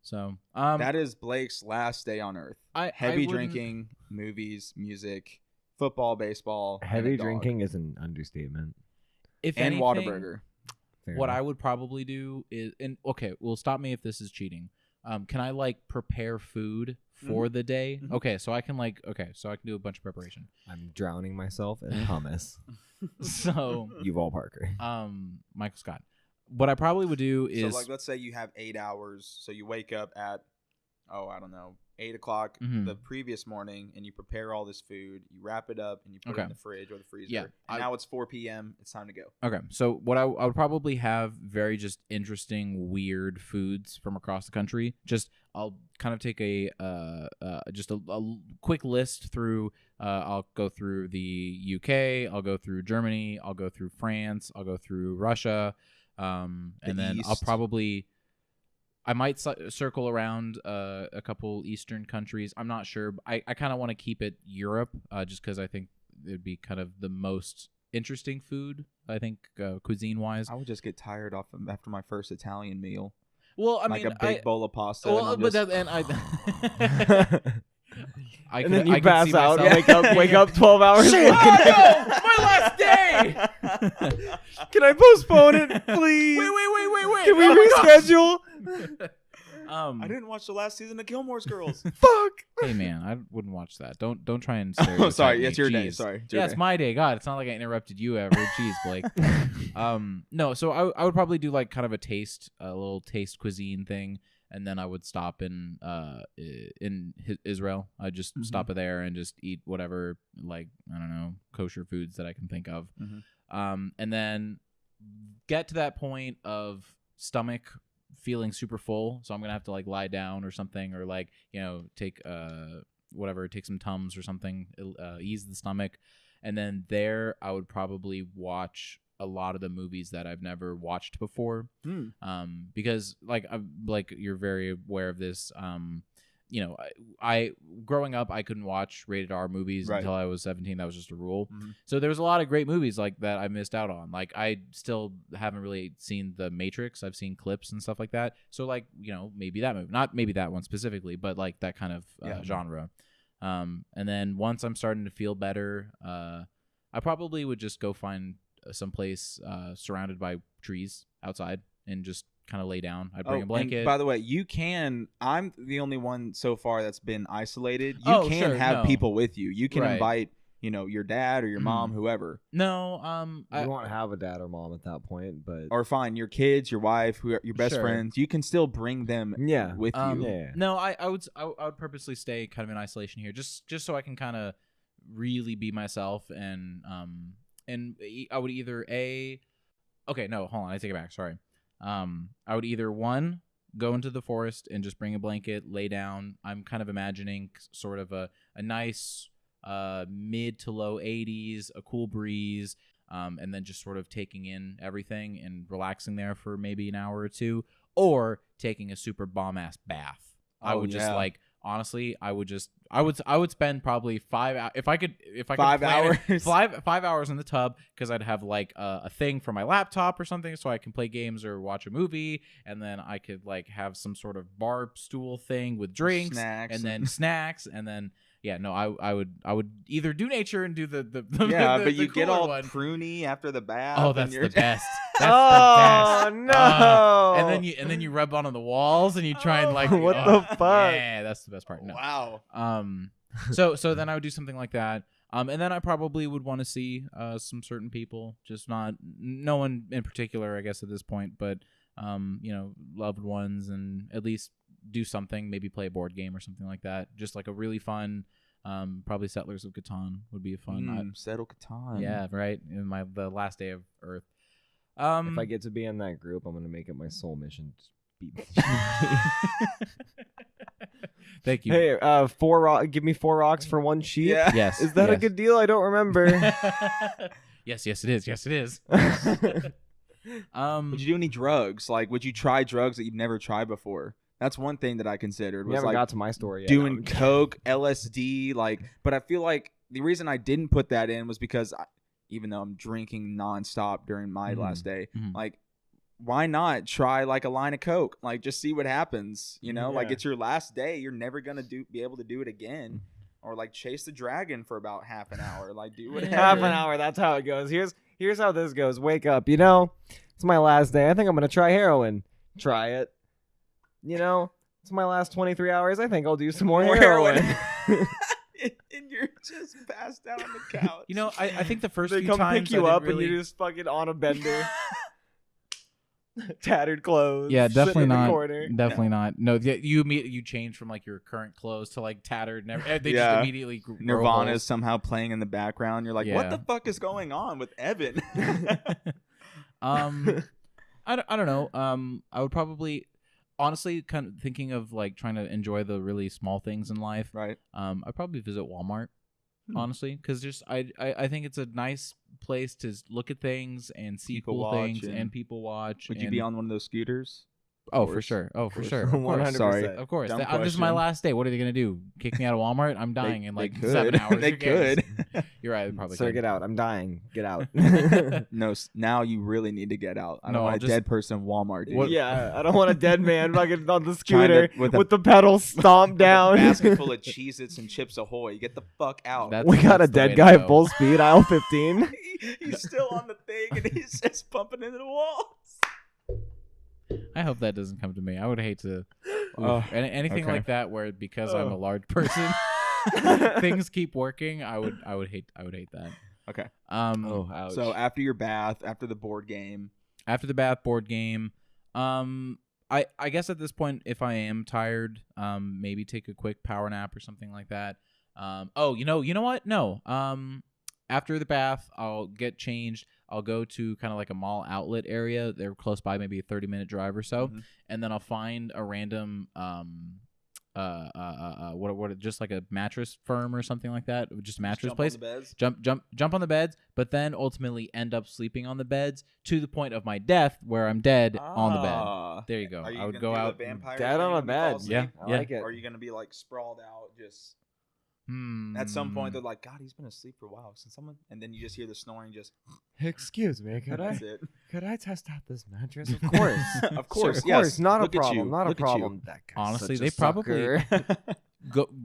Speaker 1: So
Speaker 2: that is Blake's last day on Earth. Heavy drinking, movies, music, football, baseball.
Speaker 3: Heavy drinking is an understatement.
Speaker 1: If
Speaker 2: and
Speaker 1: anything,
Speaker 2: Whataburger.
Speaker 1: What I would probably do is, and okay, well, stop me if this is cheating. Can I like prepare food for the day? Okay, so I can do a bunch of preparation.
Speaker 3: I'm drowning myself in hummus.
Speaker 1: So
Speaker 3: Yuval Parker.
Speaker 1: Michael Scott. What I probably would do is,
Speaker 2: so like, let's say you have 8 hours, so you wake up at 8 o'clock the previous morning, and you prepare all this food, you wrap it up, and you put it in the fridge or the freezer. Yeah, and now it's 4 p.m. It's time to go. Okay,
Speaker 1: so what I would probably have very just interesting, weird foods from across the country. I'll kind of take a quick list through. I'll go through the UK. I'll go through Germany. I'll go through France. I'll go through Russia. And then East. I might circle around a couple Eastern countries. I'm not sure. I kind of want to keep it Europe just because I think it'd be kind of the most interesting food, I think, cuisine-wise.
Speaker 2: I would just get tired after my first Italian meal.
Speaker 1: Well, I
Speaker 2: mean, a big bowl of pasta.
Speaker 1: Well,
Speaker 3: and then you pass out, wake up 12 hours
Speaker 1: later. Oh, no! My last day!
Speaker 3: Can I postpone it, please?
Speaker 1: Wait.
Speaker 3: Can we reschedule?
Speaker 2: I didn't watch the last season of Gilmore's Girls.
Speaker 3: Fuck.
Speaker 1: Hey man, I wouldn't watch that. Don't try and stereotype.
Speaker 2: Oh, sorry.
Speaker 1: Me.
Speaker 2: It's your
Speaker 1: Jeez.
Speaker 2: day. Sorry.
Speaker 1: It's my day. God, it's not like I interrupted you ever. Jeez, Blake. No. So I would probably do like kind of a little taste cuisine thing, and then I would stop in Israel. I'd just stop it there and just eat whatever, like, I don't know, kosher foods that I can think of. And then get to that point of stomach feeling super full, so I'm gonna have to like lie down or something, or like take take some Tums or something, ease the stomach, and then there I would probably watch a lot of the movies that I've never watched before, because like you're very aware of this. I growing up, I couldn't watch rated R movies until I was 17. That was just a rule. So there was a lot of great movies like that I missed out on. Like I still haven't really seen The Matrix. I've seen clips and stuff like that. So like, maybe that movie, not maybe that one specifically, but like that kind of genre. And then once I'm starting to feel better, I probably would just go find some place surrounded by trees outside and just kind of lay down. I'd bring a blanket.
Speaker 2: And by the way, I'm the only one so far that's been isolated. You can have people with you. You can invite, your dad or your mom, whoever.
Speaker 1: No,
Speaker 3: you won't have a dad or mom at that point, but
Speaker 2: or fine, your kids, your wife, your best friends. You can still bring them with you.
Speaker 3: Yeah.
Speaker 1: No, I would purposely stay kind of in isolation here, just so I can kind of really be myself, and I would either okay, no, hold on, I take it back. Sorry. I would either one go into the forest and just bring a blanket, lay down. I'm kind of imagining sort of a nice mid to low 80s, a cool breeze, and then just sort of taking in everything and relaxing there for maybe an hour or two, or taking a super bomb ass bath. I would just like, honestly, I would spend probably 5 hours if I could
Speaker 2: 5 hours
Speaker 1: 5 hours in the tub, because I'd have like a thing for my laptop or something so I can play games or watch a movie, and then I could like have some sort of bar stool thing with drinks,
Speaker 2: snacks,
Speaker 1: and then snacks, and then I would either do nature and do the
Speaker 2: but you get all
Speaker 1: one.
Speaker 2: pruny after the bath.
Speaker 1: Oh, that's the best. That's
Speaker 3: Oh
Speaker 1: the best.
Speaker 3: no!
Speaker 1: And then you rub on the walls and you try and like
Speaker 3: what the fuck?
Speaker 1: Yeah, that's the best part. No.
Speaker 2: Wow.
Speaker 1: So then I would do something like that. And then I probably would want to see some certain people, just no one in particular, I guess, at this point, but loved ones, and at least do something, maybe play a board game or something like that. Just like a really fun, probably Settlers of Catan would be a fun.
Speaker 2: Settle Catan.
Speaker 1: Yeah, right. In the last day of Earth.
Speaker 3: If I get to be in that group, I'm gonna make it my sole mission to beat.
Speaker 1: Thank you.
Speaker 3: Hey, give me 4 rocks for 1 sheep.
Speaker 2: Yeah.
Speaker 1: Yes.
Speaker 3: Is that a good deal? I don't remember.
Speaker 1: Yes, it is. Yes, it is.
Speaker 2: Would you do any drugs? Like, would you try drugs that you've never tried before? That's one thing that I considered.
Speaker 3: We
Speaker 2: Was
Speaker 3: haven't
Speaker 2: like
Speaker 3: got to my story yet.
Speaker 2: doing coke, LSD, but I feel like the reason I didn't put that in was because even though I'm drinking nonstop during my last day, like, why not try like a line of coke? Like, just see what happens. Like, it's your last day. You're never gonna be able to do it again. Or like chase the dragon for about half an hour. Like, do whatever.
Speaker 3: Half an hour. That's how it goes. Here's how this goes. Wake up. It's my last day. I think I'm gonna try heroin. Try it. It's my last 23 hours. I think I'll do some more heroin.
Speaker 2: And you're just passed out on the couch.
Speaker 1: I think the first
Speaker 3: They
Speaker 1: few
Speaker 3: come
Speaker 1: times
Speaker 3: pick you
Speaker 1: I
Speaker 3: up
Speaker 1: didn't really...
Speaker 3: and you're just fucking on a bender. Tattered clothes.
Speaker 1: Yeah,
Speaker 3: sitting
Speaker 1: definitely
Speaker 3: in the
Speaker 1: not.
Speaker 3: corner.
Speaker 1: Definitely not. No, you change from like your current clothes to like tattered. They just immediately grow
Speaker 2: Nirvana
Speaker 1: holes.
Speaker 2: is somehow playing in the background. You're like, what the fuck is going on with Evan?
Speaker 1: I don't know. I would probably, honestly, kind of thinking of like trying to enjoy the really small things in life.
Speaker 2: Right.
Speaker 1: I'd probably visit Walmart. Honestly, because just I think it's a nice place to look at things and see cool things and people watch.
Speaker 2: Would you be on one of those scooters?
Speaker 1: Oh, for sure. Oh, for sure.
Speaker 3: 100%.
Speaker 2: Sorry.
Speaker 1: Of course.
Speaker 2: Dumb
Speaker 1: This is my
Speaker 2: question.
Speaker 1: last day. What are they going to do? Kick me out of Walmart? I'm dying in like
Speaker 2: could.
Speaker 1: 7 hours.
Speaker 2: They
Speaker 1: Who cares?
Speaker 2: could.
Speaker 1: You're right. They probably
Speaker 3: Sir,
Speaker 1: could.
Speaker 3: get out. I'm dying. Get out.
Speaker 2: No, now you really need to get out. I don't
Speaker 1: No,
Speaker 2: want
Speaker 1: I'll
Speaker 2: a
Speaker 1: just-
Speaker 2: dead person in Walmart, dude.
Speaker 3: Yeah, I don't want a dead man fucking on the
Speaker 2: Trying
Speaker 3: scooter
Speaker 2: to- with a-
Speaker 3: with the pedals stomped down.
Speaker 2: Basket full of Cheez-Its and Chips Ahoy. Get the fuck out.
Speaker 3: We got a
Speaker 1: That's the way
Speaker 3: dead
Speaker 1: to
Speaker 3: guy
Speaker 1: go.
Speaker 3: at full speed, aisle 15.
Speaker 2: He's still on the thing and he's just bumping into the walls.
Speaker 1: I hope that doesn't come to me. I would hate to.
Speaker 2: Oh,
Speaker 1: anything
Speaker 2: okay.
Speaker 1: like that where because I'm a large person, things keep working. I would hate that.
Speaker 2: Okay.
Speaker 3: Ouch.
Speaker 2: So after your bath, after the board game,
Speaker 1: After the bath board game, I guess at this point, if I am tired, maybe take a quick power nap or something like that. You know what? No. After the bath, I'll get changed. I'll go to kind of like a mall outlet area. They're close by, maybe a 30-minute drive or so, and then I'll find a random just like a mattress firm or something like that, just a mattress place.
Speaker 2: On the beds.
Speaker 1: Jump on the beds, but then ultimately end up sleeping on the beds to the point of my death, where I'm dead on the bed. There you go.
Speaker 2: Are you
Speaker 1: I would
Speaker 2: gonna
Speaker 1: go
Speaker 2: do
Speaker 1: out.
Speaker 2: the vampire
Speaker 3: Dead on
Speaker 2: thing
Speaker 3: a
Speaker 2: when you fall
Speaker 3: bed.
Speaker 2: asleep?
Speaker 1: Yeah,
Speaker 3: I
Speaker 1: yeah.
Speaker 3: like it.
Speaker 2: Or are you gonna be like sprawled out, just at some point they're like, God, he's been asleep for a while. Since someone, and then you just hear the snoring. Just
Speaker 3: Excuse me,
Speaker 2: that's it.
Speaker 3: could I test out this mattress? Of course.
Speaker 2: Of course,
Speaker 3: Of
Speaker 2: yes.
Speaker 3: course, not
Speaker 2: Look
Speaker 3: a
Speaker 2: at
Speaker 3: problem.
Speaker 2: you.
Speaker 3: Not a
Speaker 2: Look at you.
Speaker 3: problem. That guy's
Speaker 1: Honestly,
Speaker 3: such a
Speaker 1: they probably-
Speaker 3: sucker.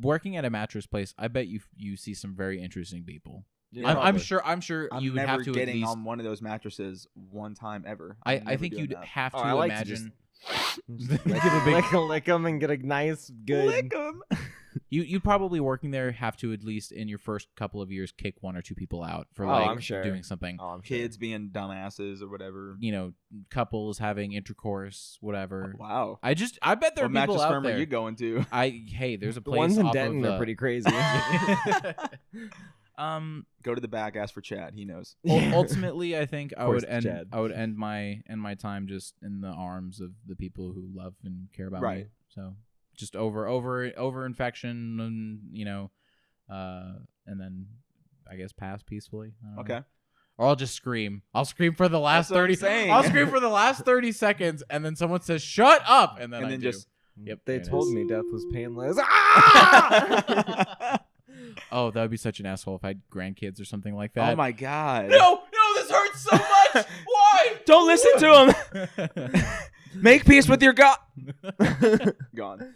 Speaker 1: Working at a mattress place, I bet you see some very interesting people.
Speaker 3: Yeah,
Speaker 1: I'm
Speaker 3: probably.
Speaker 1: sure
Speaker 2: I'm
Speaker 1: you would
Speaker 2: never
Speaker 1: have to at
Speaker 2: getting
Speaker 1: least.
Speaker 2: on one of those mattresses one time ever.
Speaker 1: I
Speaker 2: I'm never
Speaker 1: think
Speaker 2: doing
Speaker 1: you'd
Speaker 2: that.
Speaker 1: have to
Speaker 3: Oh, I like to just-
Speaker 1: imagine.
Speaker 3: Just
Speaker 1: Give a big-
Speaker 3: lick them and get a nice, good.
Speaker 2: Lick 'em.
Speaker 1: You probably working there have to at least in your first couple of years kick one or two people out for
Speaker 3: Oh,
Speaker 1: like
Speaker 3: I'm sure.
Speaker 1: doing something.
Speaker 3: Oh, I'm sure.
Speaker 2: Kids being dumbasses or whatever.
Speaker 1: Couples having intercourse, whatever.
Speaker 2: Wow.
Speaker 1: I bet there
Speaker 2: What
Speaker 1: are people
Speaker 2: mattress
Speaker 1: out
Speaker 2: firm
Speaker 1: there.
Speaker 2: are you going to?
Speaker 1: Hey, there's a
Speaker 3: The
Speaker 1: place
Speaker 3: ones in
Speaker 1: off
Speaker 3: Denton
Speaker 1: of,
Speaker 3: are pretty crazy.
Speaker 2: Go to the back, ask for Chad. He knows.
Speaker 1: Ultimately, I think I would end.
Speaker 3: Chad.
Speaker 1: I would end my time just in the arms of the people who love and care about me.
Speaker 2: Right.
Speaker 1: So just over infection, and and then I guess pass peacefully. I don't know.
Speaker 2: Okay.
Speaker 1: Or I'll just scream. I'll scream for the last
Speaker 2: That's what I'm
Speaker 1: 30.
Speaker 2: saying.
Speaker 1: I'll scream for the last 30 seconds, and then someone says, "Shut up!" And then I do.
Speaker 2: just.
Speaker 1: Yep.
Speaker 3: They
Speaker 1: there it
Speaker 3: told
Speaker 1: is.
Speaker 3: me death was painless.
Speaker 1: Oh, that would be such an asshole if I had grandkids or something like that.
Speaker 2: Oh my god.
Speaker 1: No, this hurts so much. Why?
Speaker 2: Don't listen to him. Make peace with your God. Gone.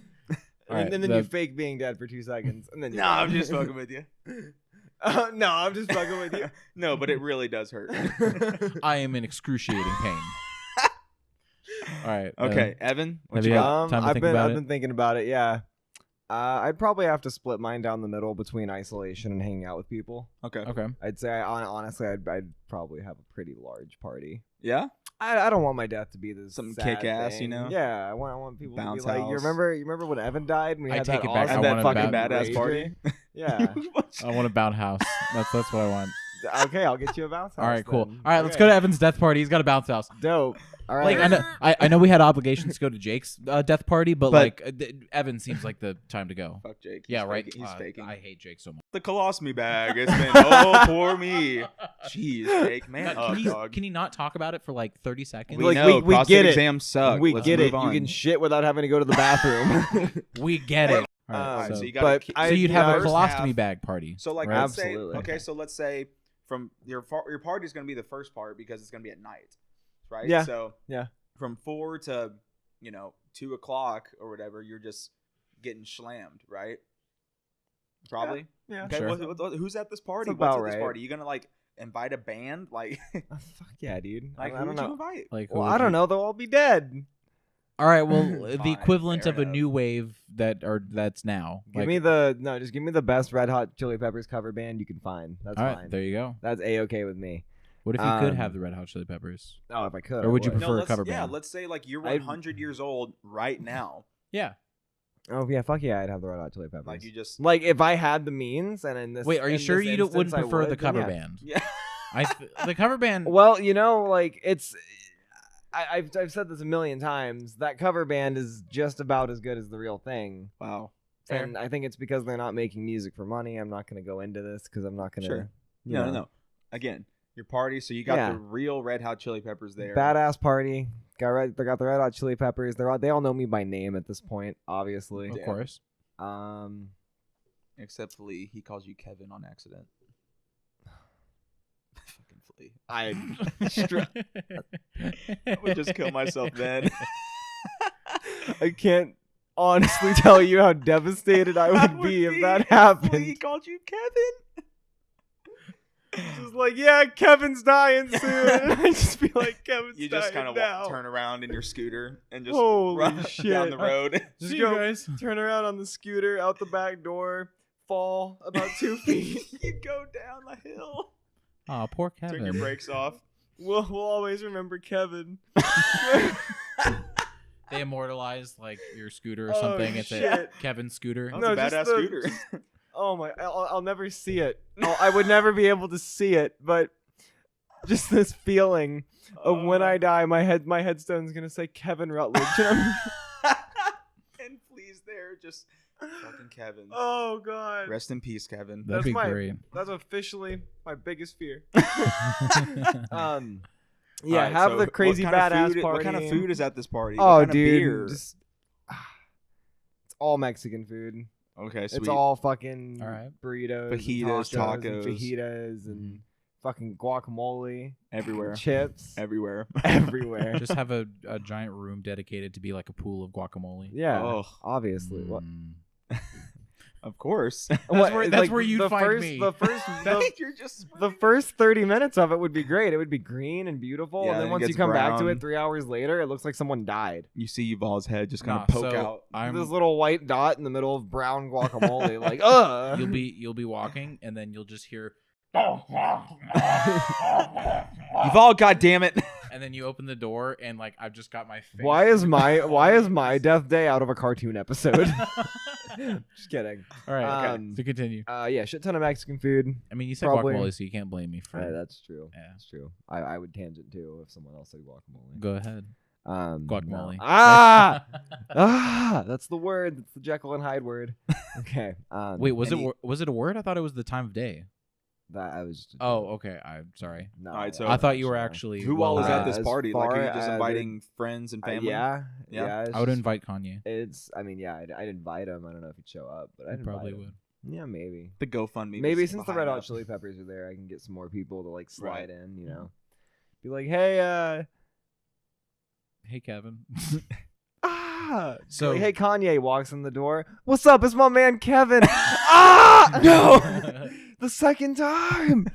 Speaker 3: And then you fake being dead for 2 seconds, and then
Speaker 2: No, I'm just fucking with you.
Speaker 3: no, I'm just fucking with you.
Speaker 2: No, but it really does hurt.
Speaker 1: I am in excruciating pain. All right.
Speaker 2: Okay, Evan. What
Speaker 1: have
Speaker 2: you
Speaker 1: you
Speaker 2: got?
Speaker 1: time to
Speaker 3: I've
Speaker 1: think
Speaker 3: been
Speaker 1: about
Speaker 3: I've
Speaker 1: it?
Speaker 3: been thinking about it. Yeah, I'd probably have to split mine down the middle between isolation and hanging out with people.
Speaker 2: Okay.
Speaker 1: Okay.
Speaker 3: I'd say honestly, I'd probably have a pretty large party.
Speaker 2: Yeah.
Speaker 3: I don't want my death to be this
Speaker 2: Something
Speaker 3: sad
Speaker 2: kick-ass,
Speaker 3: thing.
Speaker 2: you know?
Speaker 3: Yeah, I want people to be
Speaker 2: Bounce
Speaker 3: like, you
Speaker 2: house.
Speaker 3: remember when Evan died? And we
Speaker 1: I
Speaker 3: had
Speaker 1: take
Speaker 3: that
Speaker 1: it back. I
Speaker 3: awesome
Speaker 2: And that
Speaker 1: want a
Speaker 2: fucking
Speaker 1: bad
Speaker 2: badass
Speaker 3: rage
Speaker 2: party.
Speaker 3: day? Yeah.
Speaker 1: I want a bounce house. That's what I want.
Speaker 3: Okay, I'll get you a bounce house.
Speaker 1: All right, cool.
Speaker 3: then.
Speaker 1: All right, let's
Speaker 3: Okay.
Speaker 1: go to Evan's death party. He's got a bounce house.
Speaker 3: Dope. All right.
Speaker 1: Like I know we had obligations to go to Jake's death party, but
Speaker 2: But-
Speaker 1: like Evan seems like the time to go.
Speaker 2: Fuck Jake.
Speaker 1: Yeah,
Speaker 2: He's
Speaker 1: right.
Speaker 2: faking- He's faking.
Speaker 1: I hate Jake so much.
Speaker 2: The colostomy bag. It's been oh poor me. Jeez, Jake, man.
Speaker 1: Can you not talk about it for like 30 seconds?
Speaker 2: We
Speaker 3: Like,
Speaker 2: know
Speaker 3: we
Speaker 2: prostate
Speaker 3: get it.
Speaker 2: exams suck.
Speaker 3: we
Speaker 2: Let's
Speaker 3: get
Speaker 2: move
Speaker 3: it.
Speaker 2: on.
Speaker 3: You can shit without having to go to the bathroom.
Speaker 1: We get it. All right,
Speaker 2: Alright,
Speaker 1: so,
Speaker 2: so you
Speaker 3: but
Speaker 2: got.
Speaker 1: so you'd have a
Speaker 2: first
Speaker 1: colostomy
Speaker 2: half-
Speaker 1: bag party.
Speaker 2: So like,
Speaker 1: right?
Speaker 2: let's say,
Speaker 3: Absolutely.
Speaker 2: okay, so let's say from your party is going to be the first part because it's going to be at night, right?
Speaker 3: Yeah.
Speaker 2: So
Speaker 3: Yeah.
Speaker 2: from 4 to 2 o'clock or whatever, you're just getting slammed, right? Probably.
Speaker 3: Yeah.
Speaker 2: Okay.
Speaker 1: Sure.
Speaker 2: Who's at this party?
Speaker 3: That's
Speaker 2: What's
Speaker 3: about
Speaker 2: at this
Speaker 3: right.
Speaker 2: party? You gonna like invite a band? Like,
Speaker 3: Fuck yeah, dude.
Speaker 2: like
Speaker 3: I
Speaker 2: who
Speaker 3: don't
Speaker 2: would you
Speaker 3: know.
Speaker 2: invite?
Speaker 1: Like, who
Speaker 3: Well,
Speaker 1: would
Speaker 3: I don't
Speaker 1: you-
Speaker 3: know. They'll all be dead.
Speaker 1: All right, well, the
Speaker 2: Fine,
Speaker 1: equivalent
Speaker 2: fair
Speaker 1: of a
Speaker 2: enough.
Speaker 1: new wave that's now.
Speaker 3: Give
Speaker 1: Like,
Speaker 3: me just give me the best Red Hot Chili Peppers cover band you can find. That's
Speaker 1: all right,
Speaker 3: fine.
Speaker 1: there you go.
Speaker 3: That's a-okay with me.
Speaker 1: What if you could
Speaker 3: Um,
Speaker 1: have the Red Hot Chili Peppers?
Speaker 3: Oh, if I could.
Speaker 1: Or would you
Speaker 3: I
Speaker 1: prefer- for a
Speaker 2: let's,
Speaker 1: cover
Speaker 2: yeah,
Speaker 1: band.
Speaker 2: let's say like you're
Speaker 3: I'd-
Speaker 2: 100 years old right now.
Speaker 1: Yeah.
Speaker 3: Oh yeah, fuck yeah, I'd have the Red Hot Chili Peppers.
Speaker 2: Like you just
Speaker 3: Like if I had the means, and in this.
Speaker 1: Wait, are you
Speaker 3: in
Speaker 1: sure
Speaker 3: this
Speaker 1: you wouldn't
Speaker 3: instance I
Speaker 1: prefer the
Speaker 3: would, then
Speaker 1: cover
Speaker 3: yeah.
Speaker 1: band?
Speaker 2: yeah.
Speaker 1: The cover band.
Speaker 3: Well, like it's. I've said this a million times. That cover band is just about as good as the real thing.
Speaker 2: Wow.
Speaker 1: Fair.
Speaker 3: And I think it's because they're not making music for money. I'm not going to go into this because I'm not going to.
Speaker 2: Sure. No. Again, your party. So you got
Speaker 3: Yeah.
Speaker 2: the real Red Hot Chili Peppers there.
Speaker 3: Badass party. They got the Red Hot Chili Peppers. They all know me by name at this point, obviously.
Speaker 1: Of
Speaker 2: Yeah.
Speaker 1: course.
Speaker 2: Except Flea. He calls you Kevin on accident. Fucking Flea.
Speaker 3: I
Speaker 2: I would just kill myself then.
Speaker 3: I can't honestly tell you how devastated I would be if that
Speaker 2: Flea
Speaker 3: happened.
Speaker 2: called you Kevin.
Speaker 3: Just like, yeah, Kevin's dying soon. And I just be like, Kevin's
Speaker 2: You just
Speaker 3: dying
Speaker 2: kind of
Speaker 3: now.
Speaker 2: turn around in your scooter and just
Speaker 3: Holy
Speaker 2: run down
Speaker 3: shit.
Speaker 2: the road.
Speaker 3: Just
Speaker 1: See you
Speaker 3: go
Speaker 1: guys.
Speaker 3: turn around on the scooter out the back door, fall about 2 feet.
Speaker 2: You go down the hill.
Speaker 1: Oh, poor Kevin.
Speaker 2: Turn your brakes off.
Speaker 3: We'll always remember Kevin.
Speaker 1: They immortalized like your scooter or
Speaker 3: Oh,
Speaker 1: something. It's a
Speaker 3: shit.
Speaker 1: Kevin scooter.
Speaker 2: That was
Speaker 3: No,
Speaker 2: a
Speaker 3: just
Speaker 2: badass
Speaker 3: the-
Speaker 2: scooter.
Speaker 3: Oh my! I'll never see it. I would never be able to see it, but just this feeling of when I die, my headstone's gonna say Kevin Rutledge. And I'm-
Speaker 2: And please, there, just fucking Kevin.
Speaker 3: oh god,
Speaker 2: Rest in peace, Kevin.
Speaker 1: That'd be
Speaker 3: my-
Speaker 1: great.
Speaker 3: that's officially my biggest fear.
Speaker 1: Yeah,
Speaker 2: Alright,
Speaker 3: have
Speaker 2: so
Speaker 3: the crazy
Speaker 2: what kind of
Speaker 3: badass
Speaker 2: food,
Speaker 3: party.
Speaker 2: What kind of food is at this party?
Speaker 3: Oh,
Speaker 2: what kind
Speaker 3: dude,
Speaker 2: of beer?
Speaker 3: just it's all Mexican food.
Speaker 2: Okay, sweet.
Speaker 3: It's all fucking
Speaker 1: All right.
Speaker 3: burritos,
Speaker 2: Fajitas,
Speaker 3: and tacos, and
Speaker 2: tacos.
Speaker 3: fajitas, and fucking guacamole,
Speaker 2: everywhere.
Speaker 3: chips,
Speaker 2: Everywhere.
Speaker 3: everywhere.
Speaker 1: just have a giant room dedicated to be like a pool of guacamole.
Speaker 3: Yeah,
Speaker 2: Oh,
Speaker 3: obviously. What?
Speaker 1: Mm.
Speaker 2: of course.
Speaker 1: That's where you'd find me.
Speaker 2: You're just
Speaker 3: The first 30 minutes of it would be great. It would be green and beautiful,
Speaker 2: Yeah,
Speaker 3: and
Speaker 2: then
Speaker 3: then
Speaker 2: it
Speaker 3: once you
Speaker 2: gets
Speaker 3: come back to
Speaker 2: brown.
Speaker 3: it 3 hours later, it looks like someone died.
Speaker 2: You see Yuval's head just kind
Speaker 1: Nah,
Speaker 2: of poke
Speaker 1: so
Speaker 2: out.
Speaker 3: This little white dot in the middle of brown guacamole, like, ugh.
Speaker 1: You'll be walking and then you'll just hear
Speaker 2: Yuval, God damn it!
Speaker 1: and and then you open the door, and like I've just got my face.
Speaker 3: Why is my death day out of a cartoon episode? Just kidding.
Speaker 1: All right, okay. So continue.
Speaker 3: Yeah, shit ton of Mexican food.
Speaker 1: I mean, you said
Speaker 3: Probably.
Speaker 1: guacamole, so you can't blame me for it.
Speaker 3: That's true.
Speaker 1: Yeah.
Speaker 3: That's true. I would tangent too if someone else said guacamole.
Speaker 1: Go ahead.
Speaker 3: No.
Speaker 1: Guacamole.
Speaker 3: That's the word. That's the Jekyll and Hyde word. Okay.
Speaker 1: Wait, was it a word? I thought it was the time of day.
Speaker 3: That I was.
Speaker 1: Oh, okay. I'm sorry.
Speaker 3: No.
Speaker 2: All right, so
Speaker 1: I thought you were actually.
Speaker 2: Who all is at this
Speaker 3: as
Speaker 2: party? Like,
Speaker 3: far
Speaker 2: are you just
Speaker 3: as
Speaker 2: inviting friends and family?
Speaker 3: Yeah.
Speaker 2: Yeah.
Speaker 3: it's
Speaker 1: I would
Speaker 3: just-
Speaker 1: invite Kanye.
Speaker 3: It's. I mean, yeah. I'd invite him. I don't know if he'd show up, but I'd
Speaker 1: I probably
Speaker 3: invite him.
Speaker 1: would.
Speaker 3: Yeah, maybe.
Speaker 2: The GoFundMe.
Speaker 3: Maybe
Speaker 2: was
Speaker 3: since the
Speaker 2: behind
Speaker 3: Red Hot
Speaker 2: that.
Speaker 3: Chili Peppers are there, I can get some more people to like slide
Speaker 2: Right.
Speaker 3: in. You know, be like, hey,
Speaker 1: Hey, Kevin.
Speaker 3: So
Speaker 1: So-
Speaker 3: hey, Kanye walks in the door. What's up? It's my man Kevin. No, the second time.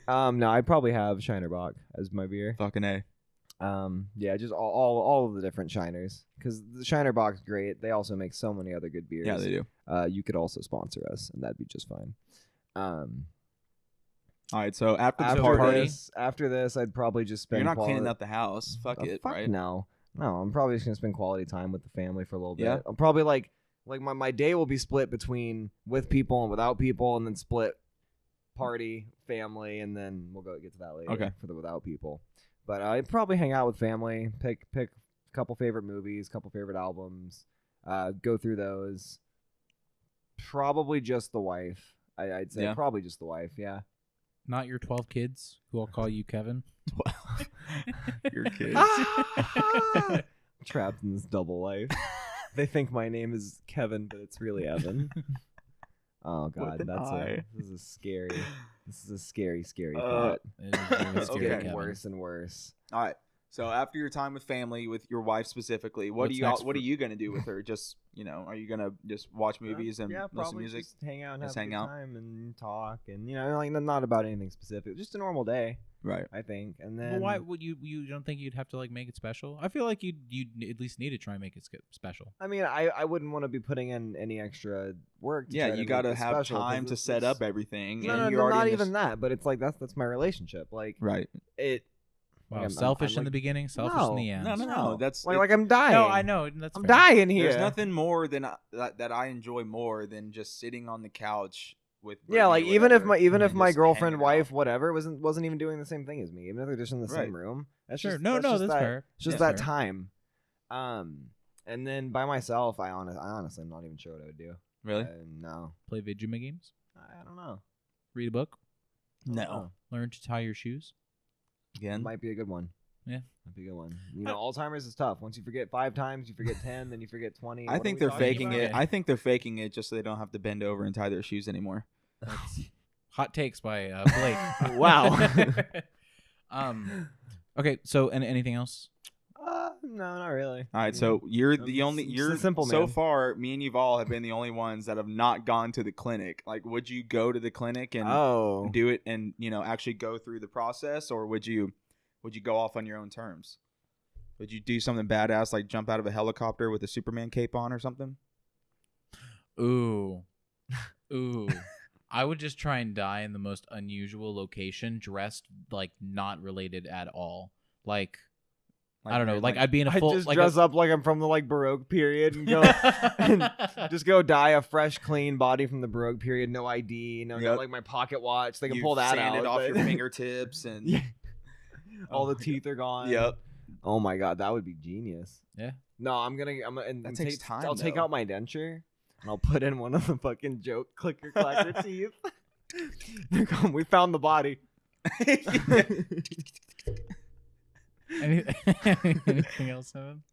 Speaker 3: No, I'd probably have Shiner Bock as my beer.
Speaker 2: Fucking A.
Speaker 3: Yeah, just all of the different Shiners, because the Shiner Bock's great. They also make so many other good beers.
Speaker 2: Yeah, they do.
Speaker 3: You could also sponsor us, and that'd be just fine.
Speaker 2: All right, so after the party,
Speaker 3: After this, I'd probably just spend.
Speaker 2: you're not
Speaker 3: quality-
Speaker 2: cleaning up the house. Fuck it,
Speaker 3: fuck
Speaker 2: right?
Speaker 3: No, I'm probably just gonna spend quality time with the family for a little bit.
Speaker 2: Yeah?
Speaker 3: I'm probably like my day will be split between with people and without people, and then split party, family, and then we'll get to that later.
Speaker 2: Okay.
Speaker 3: For the without people, but I'd probably hang out with family, pick a couple favorite movies, couple favorite albums, go through those. Probably just the wife. I'd say
Speaker 2: Yeah.
Speaker 3: probably just the wife. Yeah.
Speaker 1: Not your 12 kids who all call you Kevin.
Speaker 2: Your kids.
Speaker 3: Trapped in this double life. They think my name is Kevin, but it's really Evan. Oh God,
Speaker 2: an eye.
Speaker 3: this is scary. This is a scary
Speaker 2: Uh,
Speaker 3: thought.
Speaker 1: It is very
Speaker 3: It's
Speaker 1: scary,
Speaker 2: okay.
Speaker 3: getting
Speaker 1: Kevin.
Speaker 3: worse and worse.
Speaker 2: All right. So after your time with family, with your wife specifically, what
Speaker 1: What's
Speaker 2: are
Speaker 1: next
Speaker 2: you gonna do with her? Just are you gonna just watch movies and
Speaker 3: yeah,
Speaker 2: listen
Speaker 3: probably
Speaker 2: to music?
Speaker 3: just hang out and
Speaker 2: Just
Speaker 3: have a
Speaker 2: hang
Speaker 3: good
Speaker 2: out?
Speaker 3: time and talk, and like not about anything specific. Just a normal day,
Speaker 2: Right.
Speaker 3: I think. And then
Speaker 1: Well, why would you don't think you'd have to like make it special? I feel like you'd at least need to try and make it special.
Speaker 3: I mean, I wouldn't want to be putting in any extra work. To
Speaker 2: Yeah,
Speaker 3: try to
Speaker 2: you
Speaker 3: make
Speaker 2: got to
Speaker 3: this
Speaker 2: have
Speaker 3: special, 'cause
Speaker 2: time to
Speaker 3: it's-
Speaker 2: set
Speaker 3: it's-
Speaker 2: up everything.
Speaker 3: No,
Speaker 2: and
Speaker 3: no,
Speaker 2: you're
Speaker 3: no,
Speaker 2: already
Speaker 3: not
Speaker 2: in this-
Speaker 3: even that. But it's like that's my relationship. Like
Speaker 2: Right.
Speaker 3: it.
Speaker 1: Wow,
Speaker 3: I'm
Speaker 1: selfish in
Speaker 3: like-
Speaker 1: the beginning, selfish in the end.
Speaker 2: No. That's
Speaker 3: like I'm dying.
Speaker 1: No, I know. That's
Speaker 3: I'm
Speaker 1: fair.
Speaker 3: dying here.
Speaker 2: There's nothing more than that I enjoy more than just sitting on the couch with.
Speaker 3: Yeah,
Speaker 2: Brittany
Speaker 3: like
Speaker 2: or
Speaker 3: even if
Speaker 2: whatever, and
Speaker 3: my
Speaker 2: just
Speaker 3: girlfriend,
Speaker 2: hanging
Speaker 3: wife,
Speaker 2: out.
Speaker 3: whatever wasn't even doing the same thing as me, even if they're just in the same
Speaker 2: Right.
Speaker 3: room. That's
Speaker 1: Sure.
Speaker 3: just,
Speaker 1: No,
Speaker 3: that's
Speaker 1: that's
Speaker 3: that,
Speaker 1: fair.
Speaker 3: It's just
Speaker 1: That's
Speaker 3: that
Speaker 1: fair.
Speaker 3: time. And then by myself, I honestly am not even sure what I would do.
Speaker 2: Really?
Speaker 3: No,
Speaker 1: Play video games,
Speaker 3: I don't know.
Speaker 1: read a book,
Speaker 3: I don't
Speaker 2: No.
Speaker 3: know.
Speaker 1: learn to tie your shoes.
Speaker 2: Again.
Speaker 3: Might be a good one.
Speaker 1: Yeah.
Speaker 3: Might be a good one. Alzheimer's is tough. Once you forget 5 times, you forget 10, then you forget 20.
Speaker 2: I
Speaker 3: What
Speaker 2: think
Speaker 3: are we
Speaker 2: they're
Speaker 3: talking
Speaker 2: faking
Speaker 3: about?
Speaker 2: it. I think they're faking it just so they don't have to bend over and tie their shoes anymore.
Speaker 1: That's hot takes by Blake.
Speaker 3: Wow.
Speaker 1: Okay. So, and anything else?
Speaker 3: No, not really.
Speaker 2: All right, so you're
Speaker 3: I'm
Speaker 2: the only
Speaker 3: just a
Speaker 2: you're
Speaker 3: simple
Speaker 2: so
Speaker 3: man.
Speaker 2: far. Me and Yuval have been the only ones that have not gone to the clinic. Like, would you go to the clinic and
Speaker 3: Oh.
Speaker 2: do it and actually go through the process, or would you go off on your own terms? Would you do something badass like jump out of a helicopter with a Superman cape on or something?
Speaker 1: Ooh. I would just try and die in the most unusual location, dressed like not related at all. Like I don't know. Like I'd be in a
Speaker 3: I
Speaker 1: full.
Speaker 3: just
Speaker 1: like
Speaker 3: dress up like I'm from the Baroque period and go and just go dye a fresh, clean body from the Baroque period. No ID, no,
Speaker 2: Yep.
Speaker 3: like my pocket watch. They can
Speaker 2: you
Speaker 3: pull that
Speaker 2: sand
Speaker 3: out.
Speaker 2: it off
Speaker 3: but-
Speaker 2: your fingertips and
Speaker 3: Yeah. All
Speaker 2: Oh
Speaker 3: the
Speaker 2: my
Speaker 3: teeth are gone.
Speaker 2: Yep.
Speaker 3: Oh my god, that would be genius.
Speaker 1: Yeah.
Speaker 3: No, and
Speaker 2: That takes time,
Speaker 3: I'll take
Speaker 2: though.
Speaker 3: out my denture and I'll put in one of the fucking joke clicker clacker teeth. They're going, we found the body.
Speaker 1: Anything else, Evan?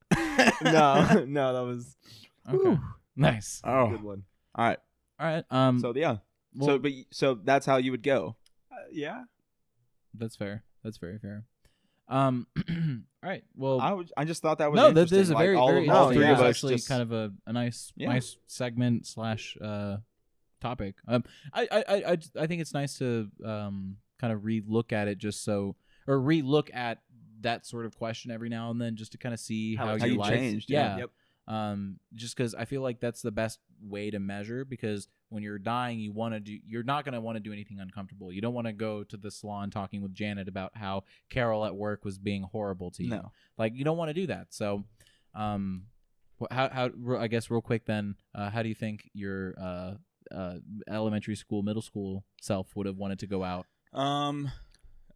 Speaker 3: no, that was
Speaker 1: Okay.
Speaker 3: Whew.
Speaker 1: Nice.
Speaker 3: a
Speaker 2: Oh,
Speaker 3: good one.
Speaker 2: all right.
Speaker 1: All right.
Speaker 2: So yeah.
Speaker 1: well,
Speaker 2: So that's how you would go.
Speaker 3: Yeah.
Speaker 1: that's fair. That's very fair. All right. Well,
Speaker 2: I just thought that was
Speaker 1: no, that
Speaker 2: interesting.
Speaker 1: is a
Speaker 2: Like,
Speaker 1: very,
Speaker 2: all
Speaker 1: very
Speaker 2: of, all
Speaker 1: interesting.
Speaker 2: three
Speaker 3: yeah.
Speaker 2: of
Speaker 1: It's
Speaker 2: us
Speaker 1: actually
Speaker 2: just
Speaker 1: kind of a nice,
Speaker 2: Yeah.
Speaker 1: nice segment / topic. I think it's nice to kind of relook at it or relook at that sort of question every now and then just to kind of see how your
Speaker 2: you
Speaker 1: life
Speaker 2: changed.
Speaker 1: yeah.
Speaker 3: Yep.
Speaker 1: Just because I feel like that's the best way to measure, because when you're dying, you're not going to want to do anything uncomfortable. You don't want to go to the salon talking with Janet about how Carol at work was being horrible to you.
Speaker 2: No.
Speaker 1: Like, you don't want to do that. So, how I guess real quick then, how do you think your elementary school, middle school self would have wanted to go out?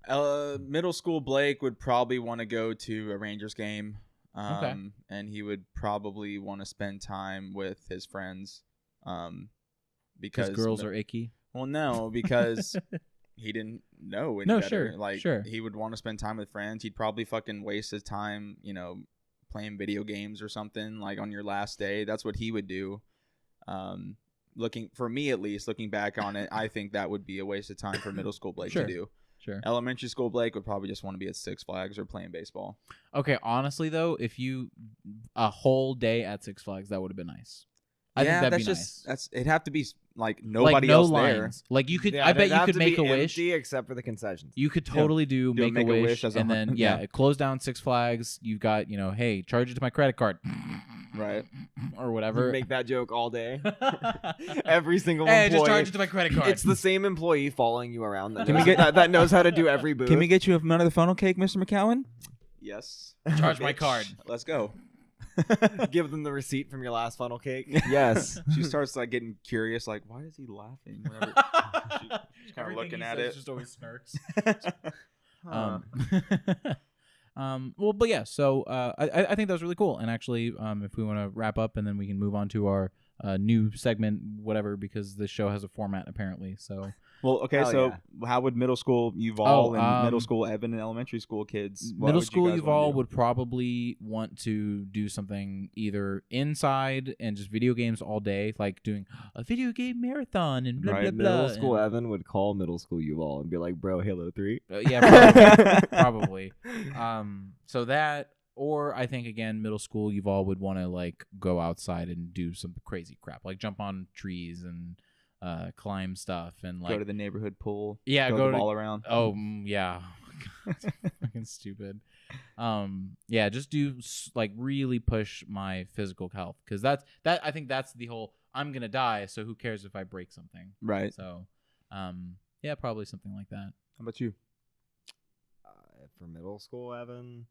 Speaker 2: Middle school Blake would probably want to go to a Rangers game.
Speaker 1: Okay.
Speaker 2: And he would probably want to spend time with his friends. Because
Speaker 1: girls are icky.
Speaker 2: Well, no, because he didn't know any
Speaker 1: No,
Speaker 2: better.
Speaker 1: sure, sure.
Speaker 2: He would want to spend time with friends. He'd probably fucking waste his time, you know, playing video games or something like on your last day. That's what he would do. For me at least, looking back on it, I think that would be a waste of time for middle school Blake
Speaker 1: Sure.
Speaker 2: to do.
Speaker 1: Sure.
Speaker 2: Elementary school Blake would probably just want to be at Six Flags or playing baseball.
Speaker 1: Okay, honestly though, if you a whole day at Six Flags, that would have been nice. I think that'd be nice.
Speaker 2: It'd have to be like nobody
Speaker 1: like no
Speaker 2: else
Speaker 1: lines.
Speaker 2: there.
Speaker 1: Like you could,
Speaker 3: Yeah,
Speaker 1: I bet
Speaker 3: they'd
Speaker 1: you
Speaker 3: have
Speaker 1: could
Speaker 3: to
Speaker 1: make
Speaker 3: be
Speaker 1: a wish.
Speaker 3: empty except for the concessions.
Speaker 1: You could totally do make a wish,
Speaker 2: as
Speaker 1: and
Speaker 2: a-
Speaker 1: then
Speaker 2: yeah.
Speaker 1: close down Six Flags. You've got hey, charge it to my credit card,
Speaker 2: Right.
Speaker 1: or whatever.
Speaker 3: You make that joke all day. Every single
Speaker 1: Hey,
Speaker 3: employee.
Speaker 1: just charge it to my credit card.
Speaker 3: It's the same employee following you around that,
Speaker 2: Can we
Speaker 3: knows,
Speaker 2: get-
Speaker 3: that knows how to do every booth.
Speaker 2: Can we get you another funnel cake, Mr. McCowan? Yes.
Speaker 1: charge my card.
Speaker 2: Let's go.
Speaker 3: give them the receipt from your last funnel cake? Yes.
Speaker 2: She starts like getting curious, like, why is he laughing? Whatever. She's kind of looking at it.
Speaker 1: Just always snarks.
Speaker 2: Huh.
Speaker 1: Well, but yeah, so I think that was really cool. And actually, if we want to wrap up and then we can move on to our new segment, whatever, because this show has a format apparently. So
Speaker 2: Well, okay,
Speaker 3: Hell
Speaker 2: so how would middle school Yuval and middle school Evan and elementary school kids? what
Speaker 1: middle
Speaker 2: would you
Speaker 1: school
Speaker 2: guys wanna
Speaker 1: Yuval
Speaker 2: do?
Speaker 1: would probably want to do something either inside and just video games all day, like doing a video game marathon and blah
Speaker 2: Right,
Speaker 1: blah blah.
Speaker 3: Middle school
Speaker 1: and-
Speaker 3: Evan would call middle school Yuval and be like, "Bro, Halo 3."
Speaker 1: Yeah, probably. So that, or I think again, middle school Yuval would want to like go outside and do some crazy crap, like jump on trees and climb stuff and like
Speaker 2: go to the neighborhood pool.
Speaker 1: yeah,
Speaker 2: throw
Speaker 1: go
Speaker 2: the
Speaker 1: to
Speaker 2: ball around.
Speaker 1: oh yeah, fucking stupid. Yeah, just do like really push my physical health, because that I think that's the whole I'm gonna die, so who cares if I break something.
Speaker 2: Right.
Speaker 1: So yeah, probably something like that.
Speaker 2: How about you?
Speaker 3: For middle school Evan,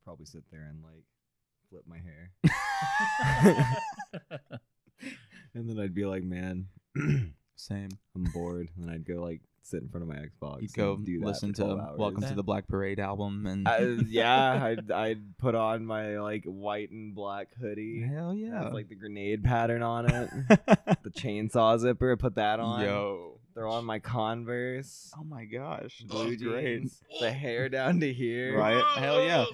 Speaker 3: probably sit there and like flip my hair. And then I'd be like, man,
Speaker 2: Same.
Speaker 3: I'm bored. And then I'd go like sit in front of my Xbox.
Speaker 2: You go
Speaker 3: and do that
Speaker 2: listen
Speaker 3: for 12
Speaker 2: to
Speaker 3: hours.
Speaker 2: Welcome to the Black Parade album and
Speaker 3: I'd put on my like white and black hoodie.
Speaker 2: hell
Speaker 3: It
Speaker 2: yeah.
Speaker 3: has like the grenade pattern on it. The chainsaw zipper, put that on.
Speaker 2: Yo.
Speaker 3: Throw on my Converse.
Speaker 2: Oh my gosh.
Speaker 3: Blue
Speaker 2: That's great.
Speaker 3: jeans. The hair down to here.
Speaker 2: Right? Hell yeah.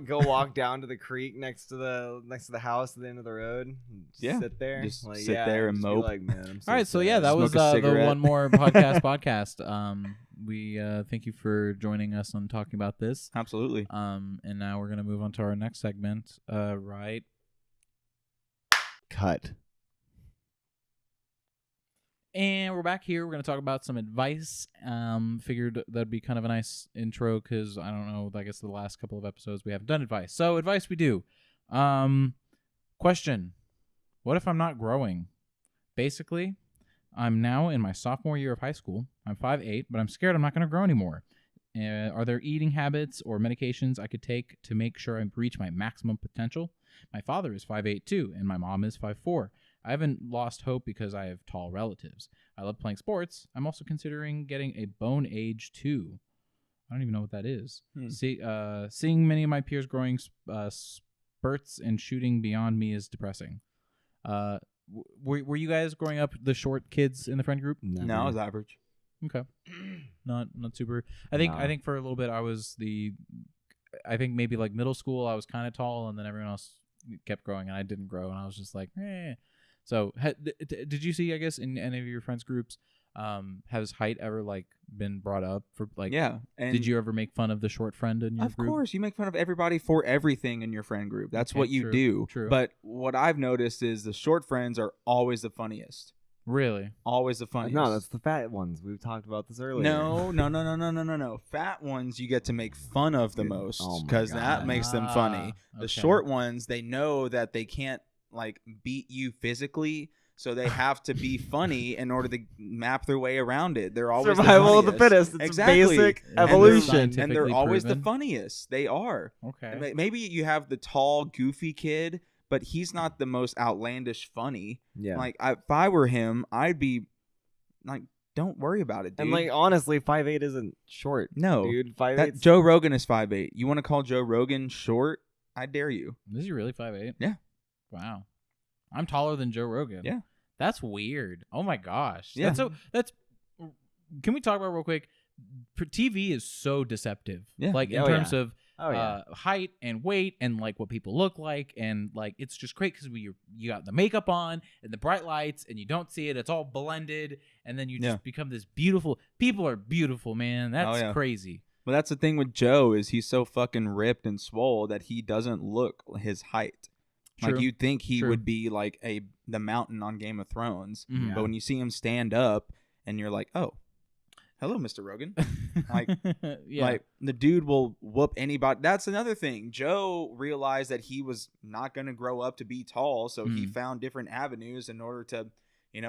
Speaker 3: Go walk down to the creek next to the house at the end of the road. And just
Speaker 2: Yeah.
Speaker 3: sit there.
Speaker 2: Just
Speaker 3: like,
Speaker 2: sit there and
Speaker 3: just be
Speaker 2: mope.
Speaker 3: Like, man, I'm so
Speaker 1: All right, so
Speaker 3: sad.
Speaker 1: yeah, that was
Speaker 2: Smoke a
Speaker 1: the
Speaker 2: cigarette.
Speaker 1: One More podcast. We thank you for joining us on talking about this.
Speaker 2: Absolutely.
Speaker 1: And now we're gonna move on to our next segment. Right.
Speaker 3: cut.
Speaker 1: And we're back here. We're going to talk about some advice. Figured that'd be kind of a nice intro because I don't know. I guess the last couple of episodes we haven't done advice. So advice we do. Question: what if I'm not growing? Basically, I'm now in my sophomore year of high school. I'm 5'8", but I'm scared I'm not going to grow anymore. Are there eating habits or medications I could take to make sure I reach my maximum potential? My father is 5'8" too, and my mom is 5'4". I haven't lost hope because I have tall relatives. I love playing sports. I'm also considering getting a bone age too. I don't even know what that is. Seeing many of my peers growing spurts and shooting beyond me is depressing. Were you guys growing up the short kids in the friend group?
Speaker 2: No, I was average.
Speaker 1: Okay. Not super. I think
Speaker 3: No.
Speaker 1: for a little bit I was I think maybe like middle school I was kind of tall, and then everyone else kept growing and I didn't grow, and I was just like, eh. So did you see, I guess, in any of your friends groups, has height ever like been brought up for like?
Speaker 2: Yeah. And
Speaker 1: Did you ever make fun of the short friend in your
Speaker 2: Of
Speaker 1: group?
Speaker 2: course, you make fun of everybody for everything in your friend group. That's
Speaker 1: Okay,
Speaker 2: what you
Speaker 1: true,
Speaker 2: do.
Speaker 1: true.
Speaker 2: But what I've noticed is the short friends are always the funniest.
Speaker 1: Really?
Speaker 2: Always the funniest.
Speaker 3: No, that's the fat ones. We've talked about this earlier.
Speaker 2: No. Fat ones you get to make fun of the most
Speaker 3: Oh my
Speaker 2: because that
Speaker 3: God.
Speaker 2: makes them funny. The
Speaker 1: okay.
Speaker 2: short ones, they know that they can't like beat you physically. So they have to be funny in order to map their way around it. They're always
Speaker 3: survival of the fittest. It's
Speaker 2: exactly.
Speaker 3: basic
Speaker 1: And
Speaker 3: evolution.
Speaker 2: And they're always the
Speaker 1: proven.
Speaker 2: funniest. They are.
Speaker 1: Okay.
Speaker 2: And maybe you have the tall, goofy kid, but he's not the most outlandish funny.
Speaker 3: Yeah.
Speaker 2: Like if I were him, I'd be like, don't worry about it, dude.
Speaker 3: And like honestly, 5'8" isn't short.
Speaker 2: No,
Speaker 3: dude, 5'8".
Speaker 2: that Joe Rogan is 5'8". You want to call Joe Rogan short? I dare you.
Speaker 1: Is he really 5'8"?
Speaker 2: Yeah.
Speaker 1: Wow. I'm taller than Joe Rogan.
Speaker 2: Yeah.
Speaker 1: That's weird. Oh my gosh.
Speaker 2: Yeah.
Speaker 1: That's can we talk about real quick? TV is so deceptive.
Speaker 2: Yeah.
Speaker 1: Like in
Speaker 3: Oh,
Speaker 1: terms
Speaker 3: yeah.
Speaker 1: of
Speaker 3: Oh,
Speaker 1: height and weight and like what people look like, and like it's just great because you got the makeup on and the bright lights and you don't see it. It's all blended, and then you just become this beautiful. People are beautiful, man. That's crazy.
Speaker 2: But that's the thing with Joe is he's so fucking ripped and swole that he doesn't look his height.
Speaker 1: True.
Speaker 2: Like you'd think he
Speaker 1: True.
Speaker 2: would be like the mountain on Game of Thrones,
Speaker 1: Mhm.
Speaker 2: but when you see him stand up, and you're like, oh, hello, Mr. Rogan. Like, like the dude will whoop anybody. That's another thing. Joe realized that he was not going to grow up to be tall, so he found different avenues in order to,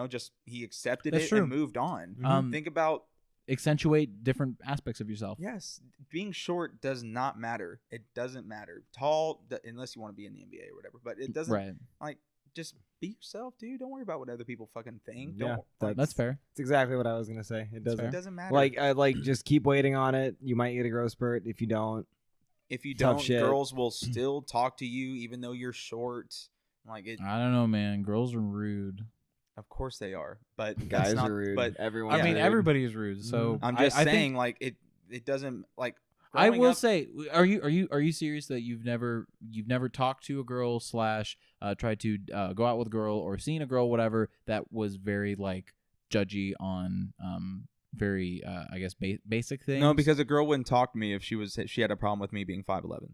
Speaker 2: just he accepted
Speaker 1: That's
Speaker 2: it
Speaker 1: true.
Speaker 2: and moved on. Think about
Speaker 1: accentuate different aspects of yourself.
Speaker 2: yes, being short does not matter. It doesn't matter. Tall, unless you want to be in the NBA or whatever, but it doesn't.
Speaker 1: Right.
Speaker 2: Like, just be yourself, dude. Don't worry about what other people fucking think.
Speaker 3: Yeah,
Speaker 2: Don't,
Speaker 1: That's fair.
Speaker 3: That's exactly what I was gonna say. It doesn't.
Speaker 2: it doesn't matter.
Speaker 3: Like just keep waiting on it. You might get a growth spurt. If you don't,
Speaker 2: if you
Speaker 3: tough
Speaker 2: don't,
Speaker 3: shit.
Speaker 2: girls will still talk to you even though you're short. Like it.
Speaker 1: I don't know, man. Girls are rude.
Speaker 2: Of course they are, but
Speaker 3: guys
Speaker 2: that's not,
Speaker 3: are rude.
Speaker 2: But
Speaker 3: Everyone.
Speaker 1: I mean,
Speaker 3: rude.
Speaker 1: everybody is rude. So
Speaker 2: I'm just
Speaker 1: I
Speaker 2: saying,
Speaker 1: think,
Speaker 2: like it doesn't like.
Speaker 1: I
Speaker 2: growing
Speaker 1: will
Speaker 2: up-
Speaker 1: say, are you serious that you've never talked to a girl / tried to go out with a girl or seen a girl, whatever, that was very like judgy on very I guess basic things?
Speaker 2: No, because a girl wouldn't talk to me if she had a problem with me being 5'11".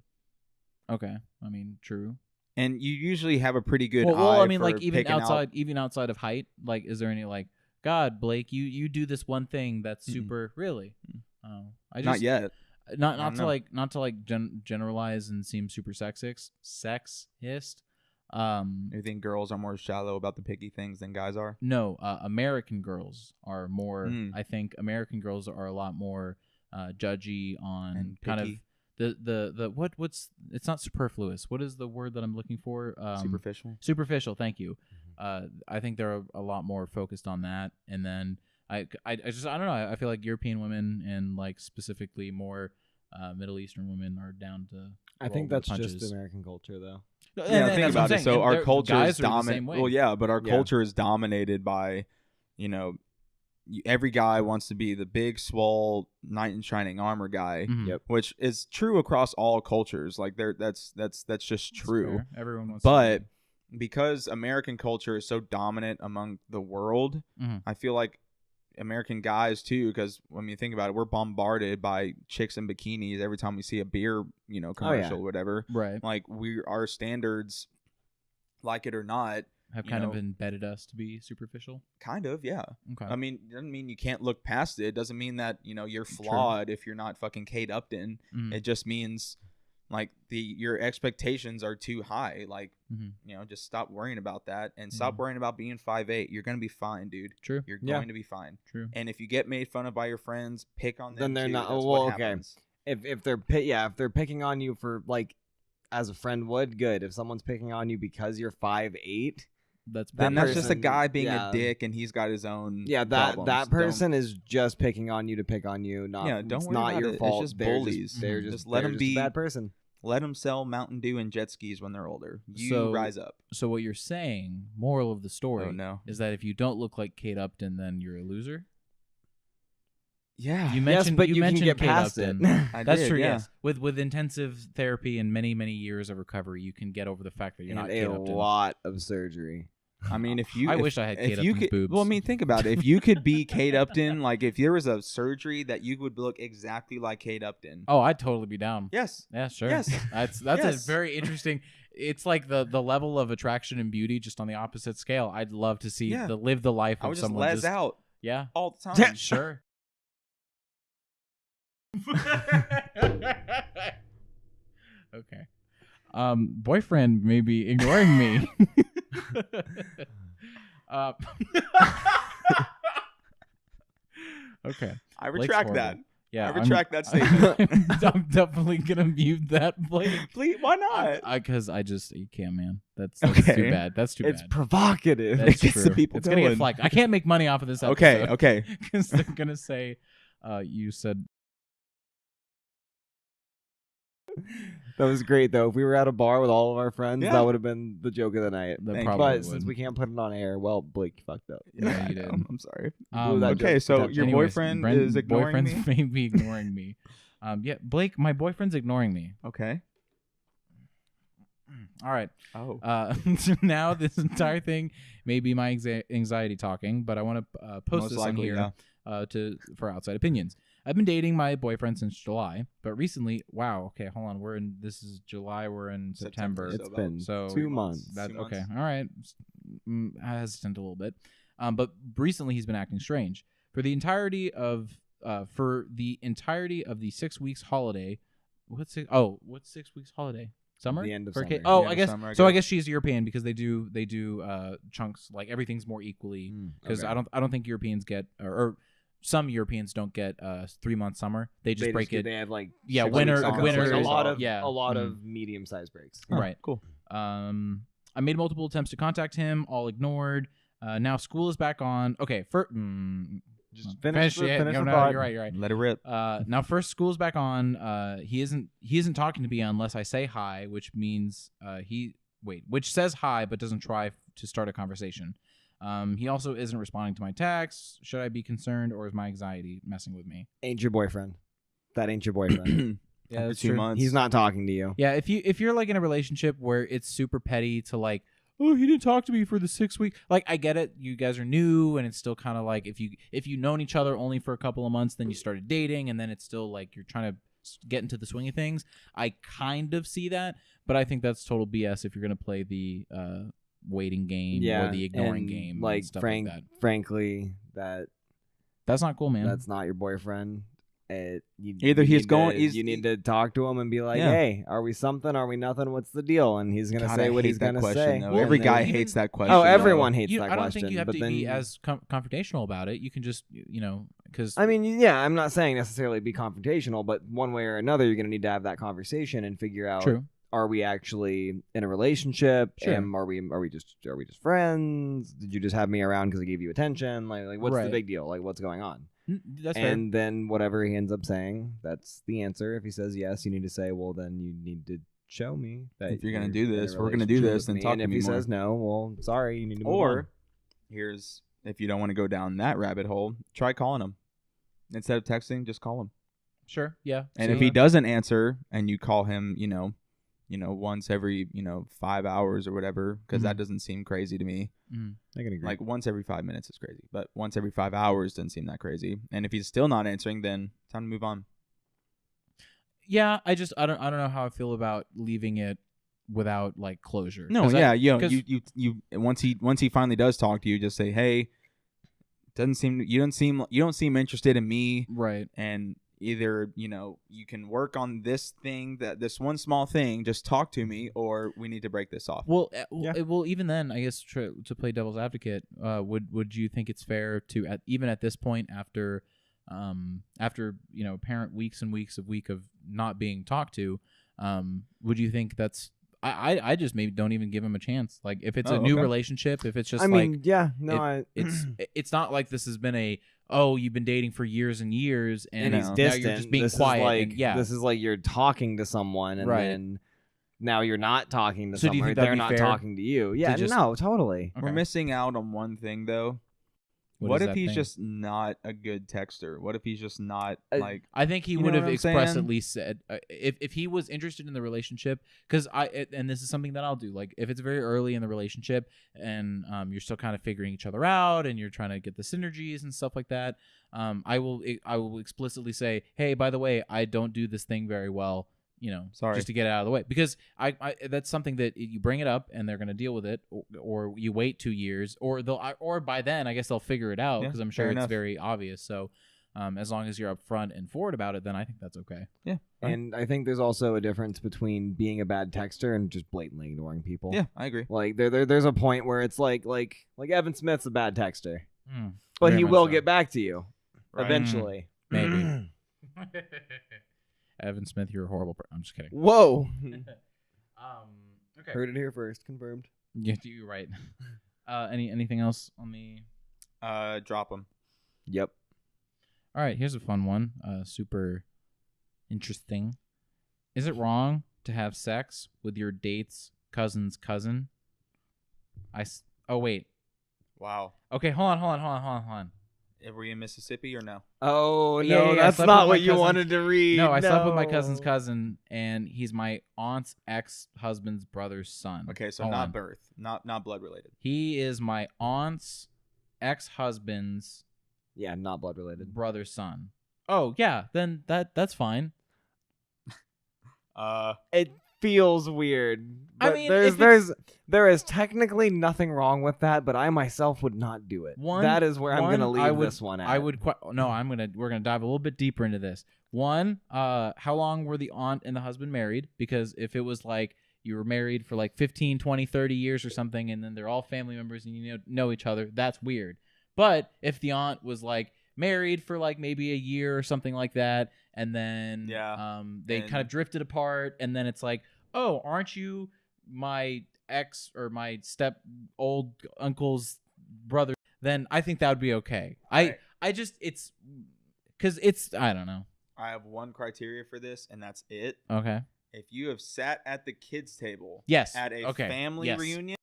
Speaker 1: Okay, I mean, true.
Speaker 2: And you usually have a pretty good
Speaker 1: Well,
Speaker 2: eye
Speaker 1: I mean,
Speaker 2: for
Speaker 1: like even
Speaker 2: picking out-
Speaker 1: outside of height, like, is there any like, God, Blake, you do this one thing that's
Speaker 2: Mm-mm.
Speaker 1: super really? I just
Speaker 2: not yet.
Speaker 1: Not
Speaker 2: don't
Speaker 1: to
Speaker 2: know.
Speaker 1: generalize and seem super sexist.
Speaker 2: You think girls are more shallow about the picky things than guys are?
Speaker 1: No, American girls are more.
Speaker 2: Mm.
Speaker 1: I think American girls are a lot more judgy on
Speaker 2: And
Speaker 1: kind of
Speaker 2: picky.
Speaker 1: the what's it's not superfluous. What is the word that I'm looking for?
Speaker 2: Superficial.
Speaker 1: Superficial. Thank you. I think they're a lot more focused on that, and then I don't know. I feel like European women and like specifically more Middle Eastern women are down to.
Speaker 3: I think
Speaker 1: roll with
Speaker 3: that's
Speaker 1: punches.
Speaker 3: just American culture, though.
Speaker 1: And
Speaker 2: Yeah,
Speaker 1: that's
Speaker 2: think
Speaker 1: what I'm
Speaker 2: about it.
Speaker 1: saying.
Speaker 2: So
Speaker 1: And
Speaker 2: our
Speaker 1: they're-
Speaker 2: culture is
Speaker 1: guys are the same
Speaker 2: dominant.
Speaker 1: way.
Speaker 2: Well, yeah, but our
Speaker 3: Yeah.
Speaker 2: culture is dominated by, every guy wants to be the big, swole, knight in shining armor guy,
Speaker 1: Mhm.
Speaker 3: Yep.
Speaker 2: which is true across all cultures. Like that's just
Speaker 1: That's
Speaker 2: true.
Speaker 1: fair. Everyone wants.
Speaker 2: But because American culture is so dominant among the world,
Speaker 1: Mhm.
Speaker 2: I feel like American guys too, because when you think about it, we're bombarded by chicks in bikinis every time we see a beer, commercial or whatever.
Speaker 1: right,
Speaker 2: Like our standards, like it or not,
Speaker 1: have
Speaker 2: you
Speaker 1: kind
Speaker 2: know,
Speaker 1: of embedded us to be superficial.
Speaker 2: kind of, yeah.
Speaker 1: Okay.
Speaker 2: I mean, it doesn't mean you can't look past it. It doesn't mean that, you're flawed if you're not fucking Kate Upton.
Speaker 1: Mhm.
Speaker 2: It just means like your expectations are too high. Like,
Speaker 1: Mhm.
Speaker 2: just stop worrying about that and stop
Speaker 1: Mhm.
Speaker 2: worrying about being 5'8". You're going to be fine, dude.
Speaker 1: True.
Speaker 2: You're
Speaker 3: Yeah.
Speaker 2: going to be fine.
Speaker 1: True.
Speaker 2: And if you get made fun of by your friends, pick on them.
Speaker 3: Then they're
Speaker 2: too.
Speaker 3: not-
Speaker 2: That's
Speaker 3: well,
Speaker 2: what
Speaker 3: okay.
Speaker 2: happens.
Speaker 3: If they're if they're picking on you for like, as a friend would, good. If someone's picking on you because you're 5'8",
Speaker 1: That's
Speaker 2: Then
Speaker 3: that
Speaker 2: that's just a
Speaker 3: person-
Speaker 2: guy being
Speaker 3: yeah.
Speaker 2: a dick and he's got his own
Speaker 3: yeah, that
Speaker 2: problems.
Speaker 3: person is just picking on you to pick on you. Not
Speaker 2: Yeah, don't
Speaker 3: it's
Speaker 2: worry
Speaker 3: not
Speaker 2: about
Speaker 3: your
Speaker 2: it. It's
Speaker 3: fault.
Speaker 2: just
Speaker 3: They're
Speaker 2: bullies.
Speaker 3: They're
Speaker 1: Mhm.
Speaker 3: just
Speaker 2: let
Speaker 3: they're
Speaker 2: them
Speaker 3: just
Speaker 2: be-
Speaker 3: a bad person.
Speaker 2: Let them sell Mountain Dew and jet skis when they're older. You
Speaker 1: So-
Speaker 2: rise up.
Speaker 1: So what you're saying, moral of the story,
Speaker 2: Oh, no.
Speaker 1: is that if you don't look like Kate Upton, then you're a loser.
Speaker 2: Yeah.
Speaker 1: You mentioned,
Speaker 3: but
Speaker 1: you
Speaker 3: you can
Speaker 1: mentioned
Speaker 3: get
Speaker 1: Kate
Speaker 3: past
Speaker 1: Upton.
Speaker 3: it.
Speaker 2: I
Speaker 1: That's
Speaker 2: did,
Speaker 1: true.
Speaker 2: yeah.
Speaker 1: Yes, with intensive therapy and many years of recovery, you can get over the fact that you're
Speaker 3: And
Speaker 1: not
Speaker 3: a
Speaker 1: Kate Upton.
Speaker 3: lot of surgery.
Speaker 2: I mean, if you,
Speaker 1: I
Speaker 2: if-
Speaker 1: wish I had Kate
Speaker 2: if you
Speaker 1: Upton's
Speaker 2: could,
Speaker 1: boobs.
Speaker 2: well, I mean, think about it. If you could be Kate Upton, like if there was a surgery that you would look exactly like Kate Upton.
Speaker 1: Oh, I'd totally be down.
Speaker 2: Yes.
Speaker 1: Yeah, sure.
Speaker 2: Yes.
Speaker 1: That's
Speaker 2: Yes.
Speaker 1: a very interesting. It's like the level of attraction and beauty just on the opposite scale. I'd love to see
Speaker 2: Yeah.
Speaker 1: live the life
Speaker 2: I
Speaker 1: of
Speaker 2: would just
Speaker 1: someone.
Speaker 2: les out
Speaker 1: Yeah,
Speaker 2: all the time.
Speaker 1: sure. Okay. Boyfriend may be ignoring me. Okay.
Speaker 2: I
Speaker 1: Blake's
Speaker 2: retract
Speaker 1: horrible.
Speaker 2: that.
Speaker 1: Yeah,
Speaker 2: I retract that statement.
Speaker 1: I'm definitely gonna mute that, Blake.
Speaker 2: Please, why not?
Speaker 1: Because I just you can't, man. That's
Speaker 2: Okay.
Speaker 1: too bad. That's too
Speaker 3: It's
Speaker 1: bad.
Speaker 3: provocative.
Speaker 1: That's
Speaker 2: It gets the
Speaker 1: true.
Speaker 2: people
Speaker 1: it's gonna get
Speaker 2: going.
Speaker 1: flagged. I can't make money off of this
Speaker 2: Okay,
Speaker 1: episode.
Speaker 2: okay.
Speaker 1: Because they're gonna say, you said.
Speaker 3: That was great though. If we were at a bar with all of our friends,
Speaker 2: Yeah.
Speaker 3: that would have been the joke of the night.
Speaker 1: That
Speaker 2: Thank
Speaker 1: probably
Speaker 3: But
Speaker 1: would.
Speaker 3: since we can't put it on air, well, Blake fucked up.
Speaker 1: Yeah, you did.
Speaker 2: I'm sorry.
Speaker 3: blew that
Speaker 2: Okay,
Speaker 3: joke
Speaker 2: so
Speaker 3: potential.
Speaker 2: your
Speaker 1: Anyways,
Speaker 2: boyfriend
Speaker 1: Brent-
Speaker 2: is ignoring
Speaker 1: boyfriends
Speaker 2: me?
Speaker 1: may be ignoring me. Yeah, Blake, my boyfriend's ignoring me.
Speaker 2: Okay.
Speaker 1: All right.
Speaker 2: Oh.
Speaker 1: So now this entire thing may be my anxiety talking, but I want to post
Speaker 2: Most
Speaker 1: this
Speaker 2: likely,
Speaker 1: on here for outside opinions. I've been dating my boyfriend since July, but recently, okay, hold on. This is July. We're in September.
Speaker 3: It's been
Speaker 1: So
Speaker 3: 2 months.
Speaker 1: That
Speaker 2: 2 months.
Speaker 1: okay. All right. Hesitant a little bit. But recently he's been acting strange. For the entirety of the 6 weeks holiday, what's 6 weeks holiday? Summer?
Speaker 3: The end of
Speaker 1: For
Speaker 3: summer.
Speaker 1: Oh,
Speaker 2: The
Speaker 1: I
Speaker 2: end of
Speaker 1: guess.
Speaker 2: summer, I
Speaker 1: So I
Speaker 2: guess.
Speaker 1: guess she's European because they do chunks, like everything's more equally. Because
Speaker 3: Okay.
Speaker 1: I don't think Europeans get or some Europeans don't get 3 month summer. They just break it.
Speaker 3: They have like
Speaker 1: Yeah,
Speaker 3: 6
Speaker 1: winter-
Speaker 3: weeks off.
Speaker 1: winter
Speaker 3: Like a
Speaker 1: is
Speaker 3: lot
Speaker 1: off.
Speaker 3: of
Speaker 1: Yeah.
Speaker 3: a lot
Speaker 1: Mhm.
Speaker 3: of medium-sized breaks.
Speaker 2: Oh,
Speaker 1: Right.
Speaker 2: Cool.
Speaker 1: I made multiple attempts to contact him, all ignored. Now school is back on. Okay,
Speaker 3: Just finish the
Speaker 1: no,
Speaker 3: thought.
Speaker 1: You're right.
Speaker 2: Let it rip.
Speaker 1: Now first school's back on. He isn't talking to me unless I say hi, which means which says hi but doesn't try to start a conversation. He also isn't responding to my texts. Should I be concerned, or is my anxiety messing with me?
Speaker 3: Ain't your boyfriend. That ain't your boyfriend.
Speaker 1: Yeah,
Speaker 2: After
Speaker 1: that's
Speaker 2: 2
Speaker 1: true.
Speaker 2: months.
Speaker 3: He's not talking to you.
Speaker 1: Yeah, if you're like in a relationship where it's super petty to like, oh, he didn't talk to me for the 6 weeks. Like, I get it. You guys are new, and it's still kind of like if you've known each other only for a couple of months, then you started dating, and then it's still like you're trying to get into the swing of things. I kind of see that, but I think that's total BS if you're gonna play the waiting game or the ignoring
Speaker 3: and,
Speaker 1: game,
Speaker 3: Like
Speaker 1: and stuff
Speaker 3: Frank,
Speaker 1: like that.
Speaker 3: frankly,
Speaker 1: That's not cool, man.
Speaker 3: that's not your boyfriend.
Speaker 2: Either he's going-
Speaker 3: you need to talk to him and be like,
Speaker 2: Yeah.
Speaker 3: "Hey, are we something? Are we nothing? What's the deal?" And he's gonna
Speaker 2: God,
Speaker 3: say
Speaker 2: I
Speaker 3: what
Speaker 2: hate
Speaker 3: he's
Speaker 2: that
Speaker 3: gonna
Speaker 2: question,
Speaker 3: say.
Speaker 2: though.
Speaker 1: Well,
Speaker 2: Every
Speaker 1: and
Speaker 2: guy
Speaker 1: even-
Speaker 2: hates that question.
Speaker 3: Oh,
Speaker 2: though.
Speaker 3: everyone hates
Speaker 1: I
Speaker 3: that
Speaker 1: don't
Speaker 3: question.
Speaker 1: think you have
Speaker 3: but
Speaker 1: to
Speaker 3: then,
Speaker 1: be as confrontational about it. You can just because
Speaker 3: I mean, yeah, I'm not saying necessarily be confrontational, but one way or another, you're gonna need to have that conversation and figure out:
Speaker 1: true.
Speaker 3: are we actually in a relationship?
Speaker 1: Sure.
Speaker 3: Are we just friends? Did you just have me around because I gave you attention? Like what's the
Speaker 1: Right.
Speaker 3: big deal? Like what's going on?
Speaker 1: That's fair.
Speaker 3: And then whatever he ends up saying, that's the answer. If he says yes, you need to say, well, then you need to show me that
Speaker 2: If you're gonna do
Speaker 3: in a
Speaker 2: this, we're gonna do
Speaker 3: relationship
Speaker 2: this,
Speaker 3: with
Speaker 2: then
Speaker 3: me.
Speaker 2: talk
Speaker 3: And
Speaker 2: to
Speaker 3: if
Speaker 2: me
Speaker 3: he
Speaker 2: more.
Speaker 3: says no, well, sorry, you need to move on.
Speaker 2: Or here's if you don't want to go down that rabbit hole, try calling him instead of texting. Just call him.
Speaker 1: Sure, yeah.
Speaker 2: And
Speaker 1: See,
Speaker 2: if he doesn't answer, and you call him, once every 5 hours or whatever, because that doesn't seem crazy to me.
Speaker 3: I can agree.
Speaker 2: Like once every 5 minutes is crazy, but once every 5 hours doesn't seem that crazy. And if he's still not answering, then time to move on.
Speaker 1: Yeah, I don't know how I feel about leaving it without like closure.
Speaker 2: No,
Speaker 1: 'Cause
Speaker 2: yeah,
Speaker 1: 'cause-
Speaker 2: you once he finally does talk to you, just say, hey, you don't seem interested in me,
Speaker 1: right.
Speaker 2: and either you can work on this this one small thing, just talk to me, or we need to break this off.
Speaker 1: Well,
Speaker 3: Yeah.
Speaker 1: well, even then, I guess to play devil's advocate, would you think it's fair to even at this point after apparent weeks and weeks of not being talked to, would you think that's I just maybe don't even give him a chance. Like if it's a new
Speaker 2: okay.
Speaker 1: relationship, if it's just
Speaker 3: I mean, yeah, no,
Speaker 1: it's not like this has been you've been dating for years and years and
Speaker 3: he's
Speaker 1: now
Speaker 3: distant.
Speaker 1: you're just being
Speaker 3: this
Speaker 1: quiet.
Speaker 3: Is like,
Speaker 1: and, yeah,
Speaker 3: this is like you're talking to someone, and
Speaker 1: Right.
Speaker 3: then now you're not talking to
Speaker 1: So do you
Speaker 3: someone.
Speaker 1: think that'd
Speaker 3: They're
Speaker 1: be
Speaker 3: not
Speaker 1: fair
Speaker 3: talking to you. Yeah,
Speaker 1: just-
Speaker 3: no, totally.
Speaker 1: Okay.
Speaker 2: We're missing out on one thing though.
Speaker 1: is
Speaker 2: What if
Speaker 1: that
Speaker 2: he's
Speaker 1: thing?
Speaker 2: just not a good texter? What if he's just not like?
Speaker 1: I think he
Speaker 2: You know
Speaker 1: would
Speaker 2: what
Speaker 1: have
Speaker 2: I'm
Speaker 1: expressly said if he was interested in the relationship, because and this is something that I'll do. Like if it's very early in the relationship and you're still kind of figuring each other out and you're trying to get the synergies and stuff like that, I will explicitly say, hey, by the way, I don't do this thing very well.
Speaker 2: Sorry.
Speaker 1: Just to get it out of the way, because I that's something that you bring it up and they're going to deal with it, or you wait 2 years, or by then I guess they'll figure it out,
Speaker 2: Yeah,
Speaker 1: because I'm sure
Speaker 2: fair
Speaker 1: it's
Speaker 2: enough.
Speaker 1: very obvious. So As long as you're upfront and forward about it, then I think that's okay.
Speaker 2: Yeah.
Speaker 3: And I think there's also a difference between being a bad texter and just blatantly ignoring people.
Speaker 2: Yeah, I agree.
Speaker 3: Like there's a point where it's like Evan Smith's a bad texter, but
Speaker 1: Very
Speaker 3: he
Speaker 1: much
Speaker 3: will
Speaker 1: so.
Speaker 3: get back to you
Speaker 2: Right.
Speaker 3: eventually.
Speaker 1: Maybe. Evan Smith, you're a horrible I'm just kidding.
Speaker 3: Whoa.
Speaker 1: Okay.
Speaker 3: Heard it here first. Confirmed.
Speaker 1: Yeah, you're right. Anything else on the...
Speaker 2: Drop them.
Speaker 3: Yep.
Speaker 1: All right, here's a fun one. Super interesting. Is it wrong to have sex with your date's cousin's cousin? Oh, wait.
Speaker 2: Wow.
Speaker 1: Okay, hold on.
Speaker 2: Were you in Mississippi or no?
Speaker 3: Oh,
Speaker 1: Yeah,
Speaker 3: no,
Speaker 1: yeah, I
Speaker 3: that's
Speaker 1: slept
Speaker 3: not
Speaker 1: with
Speaker 3: what
Speaker 1: my
Speaker 3: you
Speaker 1: cousin's-
Speaker 3: wanted to read.
Speaker 1: No, I slept with my cousin's cousin, and he's my aunt's ex-husband's brother's son.
Speaker 2: Okay, so
Speaker 1: Hold
Speaker 2: not
Speaker 1: on.
Speaker 2: birth, not blood related.
Speaker 1: He is my aunt's ex-husband's
Speaker 3: Yeah, not blood related.
Speaker 1: brother's son. Oh, yeah, then that's fine.
Speaker 3: It feels weird.
Speaker 1: I
Speaker 3: But
Speaker 1: mean,
Speaker 3: there is technically nothing wrong with that, but I myself would not do it. That is where I'm going to leave this one at.
Speaker 1: we're gonna dive a little bit deeper into this. One, how long were the aunt and the husband married? Because if it was like you were married for like 15, 20, 30 years or something, and then they're all family members and you know each other, that's weird. But if the aunt was like married for like maybe a year or something like that, and then they kind of drifted apart, and then it's like, oh, aren't you my ex or my step old uncle's brother? Then I think that would be okay.
Speaker 2: Right.
Speaker 1: I just it's because it's I don't know.
Speaker 2: I have one criteria for this, and that's it.
Speaker 1: Okay.
Speaker 2: If you have sat at the kids' table
Speaker 1: Yes.
Speaker 2: at a
Speaker 1: Okay.
Speaker 2: family
Speaker 1: Yes.
Speaker 2: reunion,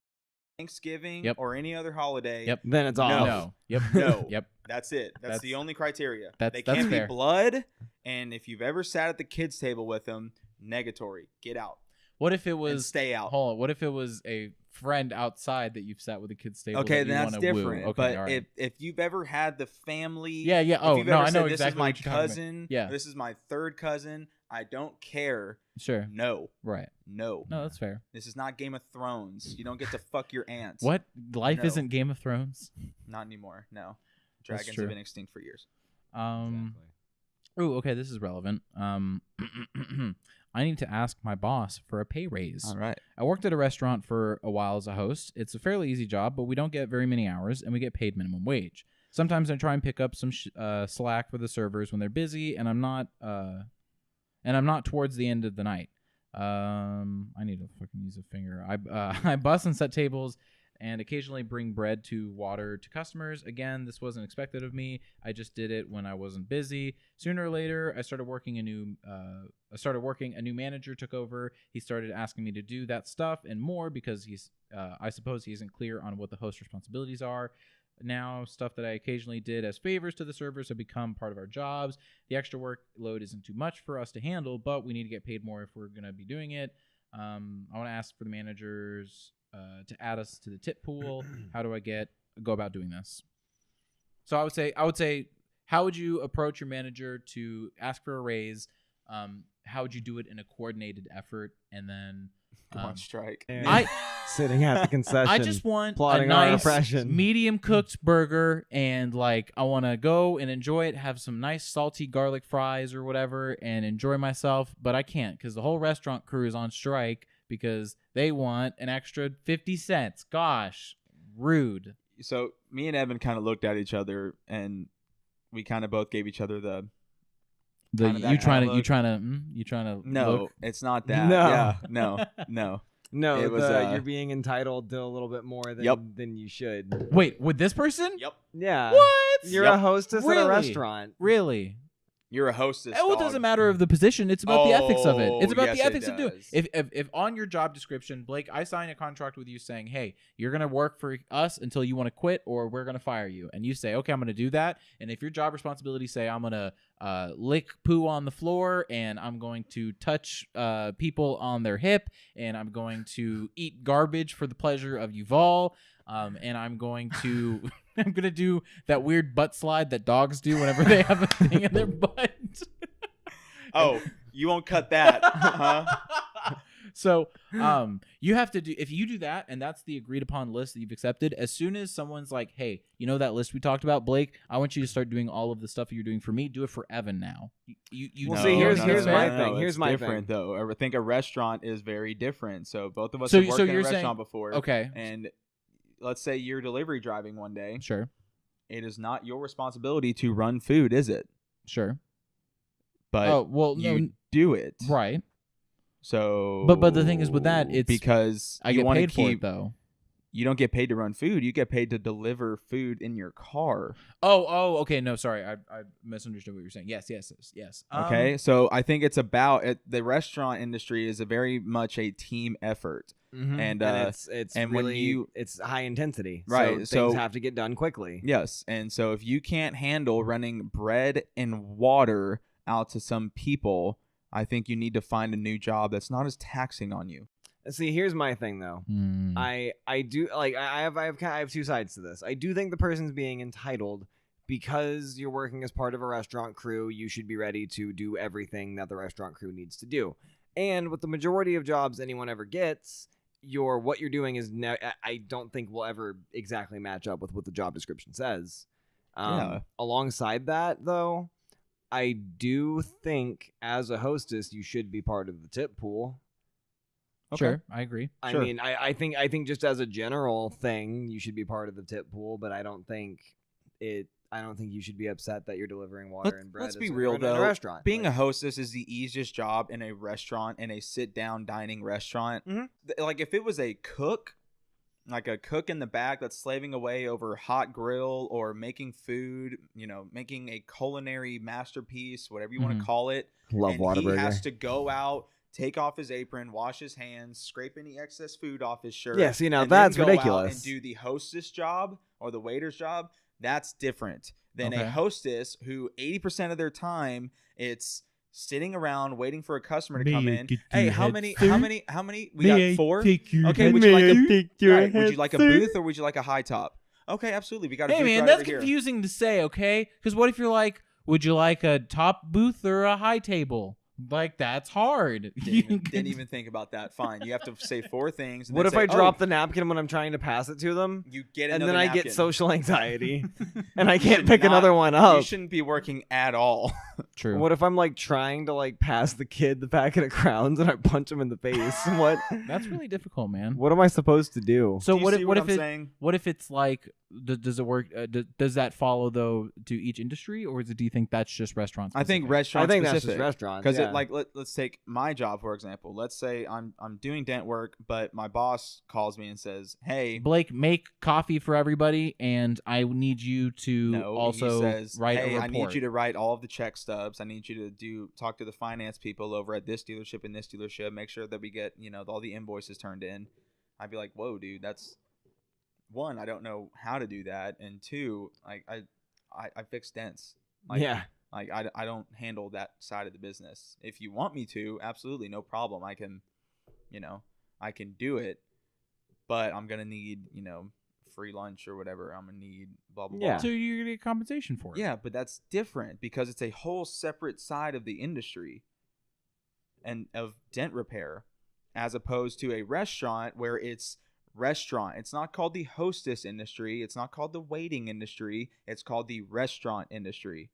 Speaker 2: Thanksgiving,
Speaker 1: Yep.
Speaker 2: or any other holiday,
Speaker 1: Yep.
Speaker 3: Then it's
Speaker 2: No.
Speaker 3: off.
Speaker 1: No. Yep.
Speaker 2: No.
Speaker 1: Yep.
Speaker 2: that's it. That's the only criteria. They
Speaker 1: that's
Speaker 2: can't
Speaker 1: fair.
Speaker 2: be blood, and if you've ever sat at the kids' table with them, negatory. Get out
Speaker 1: What if it
Speaker 2: and
Speaker 1: was
Speaker 2: stay out.
Speaker 1: Hold on. What if it was a friend outside that you've sat with a kid's table?
Speaker 2: Okay,
Speaker 1: that you
Speaker 2: then that's
Speaker 1: wanna woo?
Speaker 2: different.
Speaker 1: Okay,
Speaker 2: but
Speaker 1: all right.
Speaker 2: if you've ever had the family,
Speaker 1: Yeah.
Speaker 2: if
Speaker 1: Oh
Speaker 2: you've
Speaker 1: no,
Speaker 2: ever
Speaker 1: I know
Speaker 2: said,
Speaker 1: exactly
Speaker 2: this is my
Speaker 1: what you're talking about.
Speaker 2: cousin,
Speaker 1: Yeah.
Speaker 2: this is my third cousin, I don't care.
Speaker 1: Sure.
Speaker 2: No,
Speaker 1: Right.
Speaker 2: no,
Speaker 1: No, that's fair.
Speaker 2: this is not Game of Thrones. You don't get to fuck your aunts.
Speaker 1: What? Life
Speaker 2: No.
Speaker 1: isn't Game of Thrones.
Speaker 2: Not anymore. No,
Speaker 1: That's
Speaker 2: dragons
Speaker 1: true.
Speaker 2: have been extinct for years.
Speaker 1: Oh, okay. This is relevant. I need to ask my boss for a pay raise.
Speaker 2: All right.
Speaker 1: I worked at a restaurant for a while as a host. It's a fairly easy job, but we don't get very many hours, and we get paid minimum wage. Sometimes I try and pick up some slack for the servers when they're busy, and I'm not towards the end of the night. I need to fucking use a finger. I bus and set tables, and occasionally bring bread to water to customers. Again, this wasn't expected of me. I just did it when I wasn't busy. Sooner or later, I started working. A new manager took over. He started asking me to do that stuff and more because I suppose he isn't clear on what the host responsibilities are. Now, stuff that I occasionally did as favors to the servers have become part of our jobs. The extra workload isn't too much for us to handle, but we need to get paid more if we're going to be doing it. I want to ask for the managers to add us to the tip pool. How do I go about doing this? So I would say, how would you approach your manager to ask for a raise? How would you do it in a coordinated effort? And then
Speaker 2: Go on strike.
Speaker 3: Sitting at the concession.
Speaker 1: I just want a
Speaker 3: plotting our
Speaker 1: nice
Speaker 3: oppression.
Speaker 1: medium cooked burger, and like I want to go and enjoy it, have some nice salty garlic fries or whatever, and enjoy myself. But I can't because the whole restaurant crew is on strike because they want an extra 50 cents. Gosh, rude.
Speaker 2: So me and Evan kind of looked at each other, and we kind of both gave each other the. Kinda that
Speaker 1: You trying
Speaker 2: kinda
Speaker 1: to
Speaker 2: No,
Speaker 1: look?
Speaker 2: it's not that.
Speaker 3: No.
Speaker 2: Yeah, no.
Speaker 3: No,
Speaker 2: It was,
Speaker 3: you're being entitled to a little bit more than you should.
Speaker 1: Wait, with this person?
Speaker 2: Yep.
Speaker 3: Yeah.
Speaker 1: What?
Speaker 3: You're
Speaker 2: Yep.
Speaker 3: a hostess at
Speaker 1: Really?
Speaker 3: a restaurant.
Speaker 1: Really?
Speaker 2: You're a hostess.
Speaker 1: Oh, it
Speaker 2: dog.
Speaker 1: doesn't matter of the position. It's about the ethics of it. It's about
Speaker 2: yes,
Speaker 1: the
Speaker 2: it
Speaker 1: ethics of doing.
Speaker 2: does.
Speaker 1: If on your job description, Blake, I sign a contract with you saying, "Hey, you're gonna work for us until you want to quit, or we're gonna fire you," and you say, "Okay, I'm gonna do that." And if your job responsibilities say, "I'm gonna lick poo on the floor, and I'm going to touch people on their hip, and I'm going to eat garbage for the pleasure of Yuval," and I'm going to I'm gonna do that weird butt slide that dogs do whenever they have a thing in their butt.
Speaker 2: Oh, you won't cut that, huh?
Speaker 1: So you have to do, if you do that and that's the agreed upon list that you've accepted, as soon as someone's like, hey, you know that list we talked about, Blake, I want you to start doing all of the stuff you're doing for me. Do it for Evan now.
Speaker 3: Well, see, here's my thing. Here's my
Speaker 2: different
Speaker 3: thing.
Speaker 2: though. I think a restaurant is very different. So both of us
Speaker 1: So-
Speaker 2: have worked
Speaker 1: so
Speaker 2: in a
Speaker 1: you're
Speaker 2: restaurant
Speaker 1: saying-
Speaker 2: before.
Speaker 1: Okay.
Speaker 2: And let's say you're delivery driving one day.
Speaker 1: Sure.
Speaker 2: It is not your responsibility to run food, is it?
Speaker 1: Sure.
Speaker 2: But you do it.
Speaker 1: Right.
Speaker 2: So
Speaker 1: But the thing is with that, it's
Speaker 2: because
Speaker 1: I
Speaker 2: you
Speaker 1: get
Speaker 2: want
Speaker 1: paid
Speaker 2: to
Speaker 1: for
Speaker 2: keep
Speaker 1: it though.
Speaker 2: You don't get paid to run food. You get paid to deliver food in your car.
Speaker 1: Oh, okay. No, sorry. I misunderstood what you were saying. Yes.
Speaker 2: Okay. So I think it's about the restaurant industry is a very much a team effort.
Speaker 3: Mm-hmm.
Speaker 2: And
Speaker 3: it's
Speaker 2: and
Speaker 3: really,
Speaker 2: when
Speaker 3: it's high intensity.
Speaker 2: Right,
Speaker 3: So things
Speaker 2: so-
Speaker 3: have to get done quickly.
Speaker 2: Yes. And so if you can't handle running bread and water out to some people, I think you need to find a new job that's not as taxing on you.
Speaker 3: See, here's my thing though. I do like I have two sides to this. I do think the person's being entitled because you're working as part of a restaurant crew. You should be ready to do everything that the restaurant crew needs to do. And with the majority of jobs anyone ever gets, what you're doing is I don't think will ever exactly match up with what the job description says.
Speaker 2: Yeah.
Speaker 3: Alongside that, though, I do think as a hostess you should be part of the tip pool.
Speaker 2: Okay.
Speaker 1: Sure, I agree.
Speaker 3: I mean, I think just as a general thing, you should be part of the tip pool, but I don't think you should be upset that you're delivering water and bread.
Speaker 2: Let's be real though.
Speaker 3: In a restaurant.
Speaker 2: Being a hostess is the easiest job in a restaurant, in a sit-down dining restaurant.
Speaker 3: Mhm.
Speaker 2: Like if it was a cook, like a cook in the back that's slaving away over hot grill or making food, making a culinary masterpiece, whatever you want to call it.
Speaker 3: Love
Speaker 2: and
Speaker 3: Whataburger.
Speaker 2: he has to go out, take off his apron, wash his hands, scrape any excess food off his shirt.
Speaker 3: Yeah, see, now
Speaker 2: and then
Speaker 3: that's
Speaker 2: go out
Speaker 3: ridiculous.
Speaker 2: and do the hostess job or the waiter's job. That's different than a
Speaker 1: Okay.
Speaker 2: hostess who 80% of their time it's sitting around waiting for a customer to come in. Hey, how many? We got 4. Okay, would you like a booth or would you like a high top? Okay, absolutely. We got a
Speaker 1: Hey
Speaker 2: booth
Speaker 1: man,
Speaker 2: right
Speaker 1: that's
Speaker 2: over here.
Speaker 1: confusing to say, okay? Because what if you're like, would you like a top booth or a high table? Like that's hard.
Speaker 2: Didn't even think about that. Fine, you have to say 4 things. And
Speaker 3: What
Speaker 2: then
Speaker 3: if
Speaker 2: say,
Speaker 3: I drop the napkin when I'm trying to pass it to them?
Speaker 2: You get
Speaker 3: And
Speaker 2: another
Speaker 3: then I
Speaker 2: napkin.
Speaker 3: get social anxiety and I
Speaker 2: You
Speaker 3: can't
Speaker 2: should
Speaker 3: pick
Speaker 2: not-
Speaker 3: another one
Speaker 2: You
Speaker 3: up.
Speaker 2: shouldn't be working at all.
Speaker 1: True.
Speaker 3: What if I'm like trying to like pass the kid the packet of crowns and I punch him in the face? What?
Speaker 1: That's really difficult, man.
Speaker 3: What am I supposed to do?
Speaker 1: So
Speaker 2: Do you
Speaker 1: what
Speaker 2: see
Speaker 1: if
Speaker 2: I'm
Speaker 1: it
Speaker 2: saying?
Speaker 1: what if it's like does it work? Does that follow though to each industry, or do you think that's just restaurants?
Speaker 2: I think
Speaker 3: I
Speaker 2: restaurant
Speaker 3: think that's just
Speaker 2: specific.
Speaker 3: restaurants.
Speaker 2: Because
Speaker 3: Yeah.
Speaker 2: let's take my job for example. Let's say I'm doing dent work, but my boss calls me and says, "Hey,
Speaker 1: Blake, make coffee for everybody, and I need you to
Speaker 2: no."
Speaker 1: also
Speaker 2: he says,
Speaker 1: write
Speaker 2: "Hey,
Speaker 1: a
Speaker 2: I
Speaker 1: report.
Speaker 2: need you to write all of the check stubs. I need you to talk to the finance people over at this dealership and this dealership. Make sure that we get all the invoices turned in." I'd be like, "Whoa, dude, that's." 1, I don't know how to do that, and 2, like I fix dents. Like,
Speaker 3: Yeah.
Speaker 2: Like I don't handle that side of the business. If you want me to, absolutely no problem. I can, I can do it, but I'm gonna need free lunch or whatever. I'm gonna need blah blah
Speaker 3: Yeah.
Speaker 2: blah.
Speaker 1: So you're gonna get compensation for it.
Speaker 2: Yeah, but that's different because it's a whole separate side of the industry and of dent repair, as opposed to a restaurant where it's restaurant. It's not called the hostess industry. It's not called the waiting industry. It's called the restaurant industry.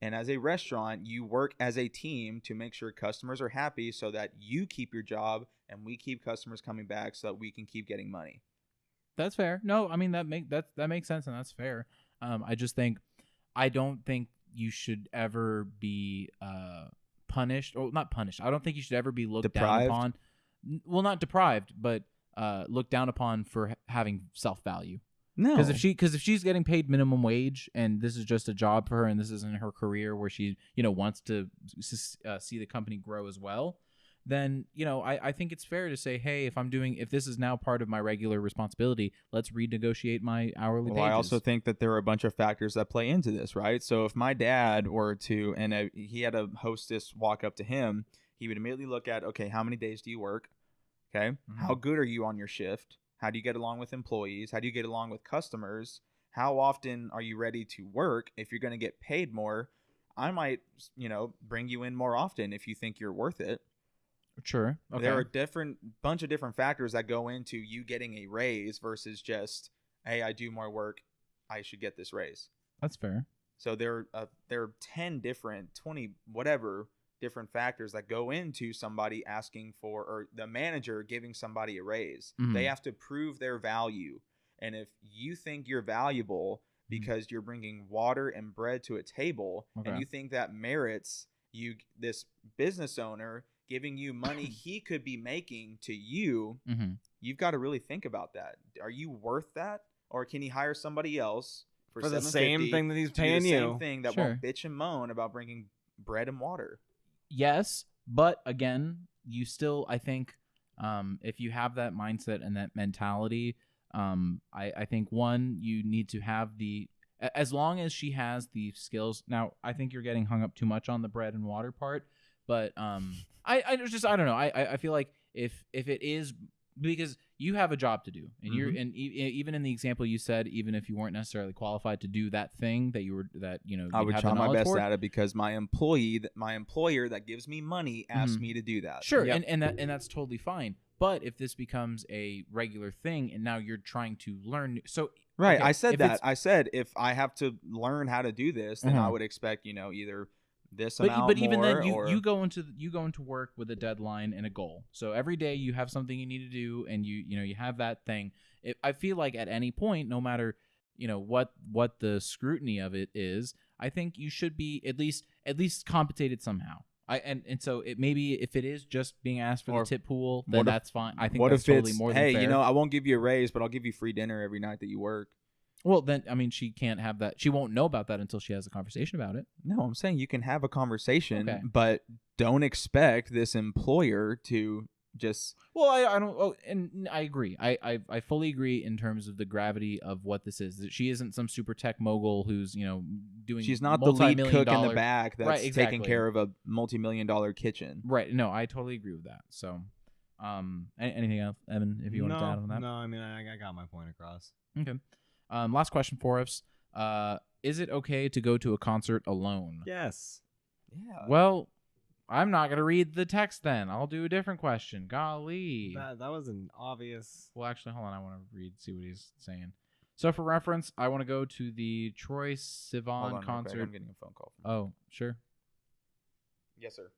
Speaker 2: And as a restaurant, you work as a team to make sure customers are happy so that you keep your job and we keep customers coming back so that we can keep getting money.
Speaker 1: That's fair. No, I mean that makes sense and that's fair. I don't think you should ever be punished or not punished. I don't think you should ever be looked
Speaker 2: Deprived?
Speaker 1: down upon. Well, not deprived, but looked down upon for having self-value.
Speaker 2: No.
Speaker 1: Because if she's getting paid minimum wage and this is just a job for her and this isn't her career where she wants to see the company grow as well, then I think it's fair to say, hey, if this is now part of my regular responsibility, let's renegotiate my hourly
Speaker 2: Well,
Speaker 1: wages.
Speaker 2: I also think that there are a bunch of factors that play into this, right? So if my dad were to, and he had a hostess walk up to him, he would immediately look at, okay, how many days do you work? Okay,
Speaker 1: Mm-hmm.
Speaker 2: how good are you on your shift? How do you get along with employees? How do you get along with customers? How often are you ready to work? If you're going to get paid more, I might, bring you in more often if you think you're worth it.
Speaker 1: Sure. Okay.
Speaker 2: There are bunch of different factors that go into you getting a raise versus just, hey, I do more work, I should get this raise.
Speaker 1: That's fair.
Speaker 2: So there are 10 different, 20 whatever different factors that go into somebody asking for, or the manager giving somebody a raise.
Speaker 1: Mhm.
Speaker 2: They have to prove their value. And if you think you're valuable because you're bringing water and bread to a table, and you think that merits you, this business owner giving you money he could be making to you, you've got to really think about that. Are you worth that? Or can he hire somebody else for
Speaker 3: the same thing that he's paying you?
Speaker 2: Same thing that won't bitch and moan about bringing bread and water.
Speaker 1: Yes, but again, you still, I think, if you have that mindset and that mentality, I think one, you need to have as long as she has the skills. Now, I think you're getting hung up too much on the bread and water part, but I don't know. I feel like if it is, because you have a job to do, and you're, and even in the example you said, even if you weren't necessarily qualified to do that thing
Speaker 2: I would try my best at it because my employer that gives me money asked me to do that.
Speaker 1: Sure. Yep. And that's totally fine. But if this becomes a regular thing and now you're trying to learn,
Speaker 2: right.
Speaker 1: Okay,
Speaker 2: I said that. I said if I have to learn how to do this, then I would expect, either this amount
Speaker 1: but even
Speaker 2: more,
Speaker 1: then,
Speaker 2: or
Speaker 1: you go into work with a deadline and a goal. So every day you have something you need to do, and you have that thing. I feel like at any point, no matter what the scrutiny of it is, I think you should be at least compensated somehow. So it maybe if it is just being asked for the tip pool, then that's fine. I think that's totally more than fair.
Speaker 2: Hey, I won't give you a raise, but I'll give you free dinner every night that you work.
Speaker 1: Well, then, I mean, she can't have that. She won't know about that until she has a conversation about it.
Speaker 2: No, I'm saying you can have a conversation, but don't expect this employer to just...
Speaker 1: Well, I don't... Oh, and I agree. I fully agree in terms of the gravity of what this is. She isn't some super tech mogul who's, doing...
Speaker 2: She's not the lead cook in the back that's taking care of a multi-million-dollar kitchen.
Speaker 1: Right. No, I totally agree with that. So, anything else, Evan, if you want to add on that?
Speaker 3: No, I mean, I got my point across.
Speaker 1: Okay. Last question for us. Is it okay to go to a concert alone?
Speaker 3: Yes.
Speaker 2: Yeah.
Speaker 1: Well, I'm not going to read the text then. I'll do a different question. Golly.
Speaker 3: That was an obvious...
Speaker 1: Well, actually, hold on. I want to see what he's saying. So for reference, I want to go to the Troye Sivan concert.
Speaker 2: I'm getting a phone call.
Speaker 1: Oh, sure.
Speaker 2: Yes, sir.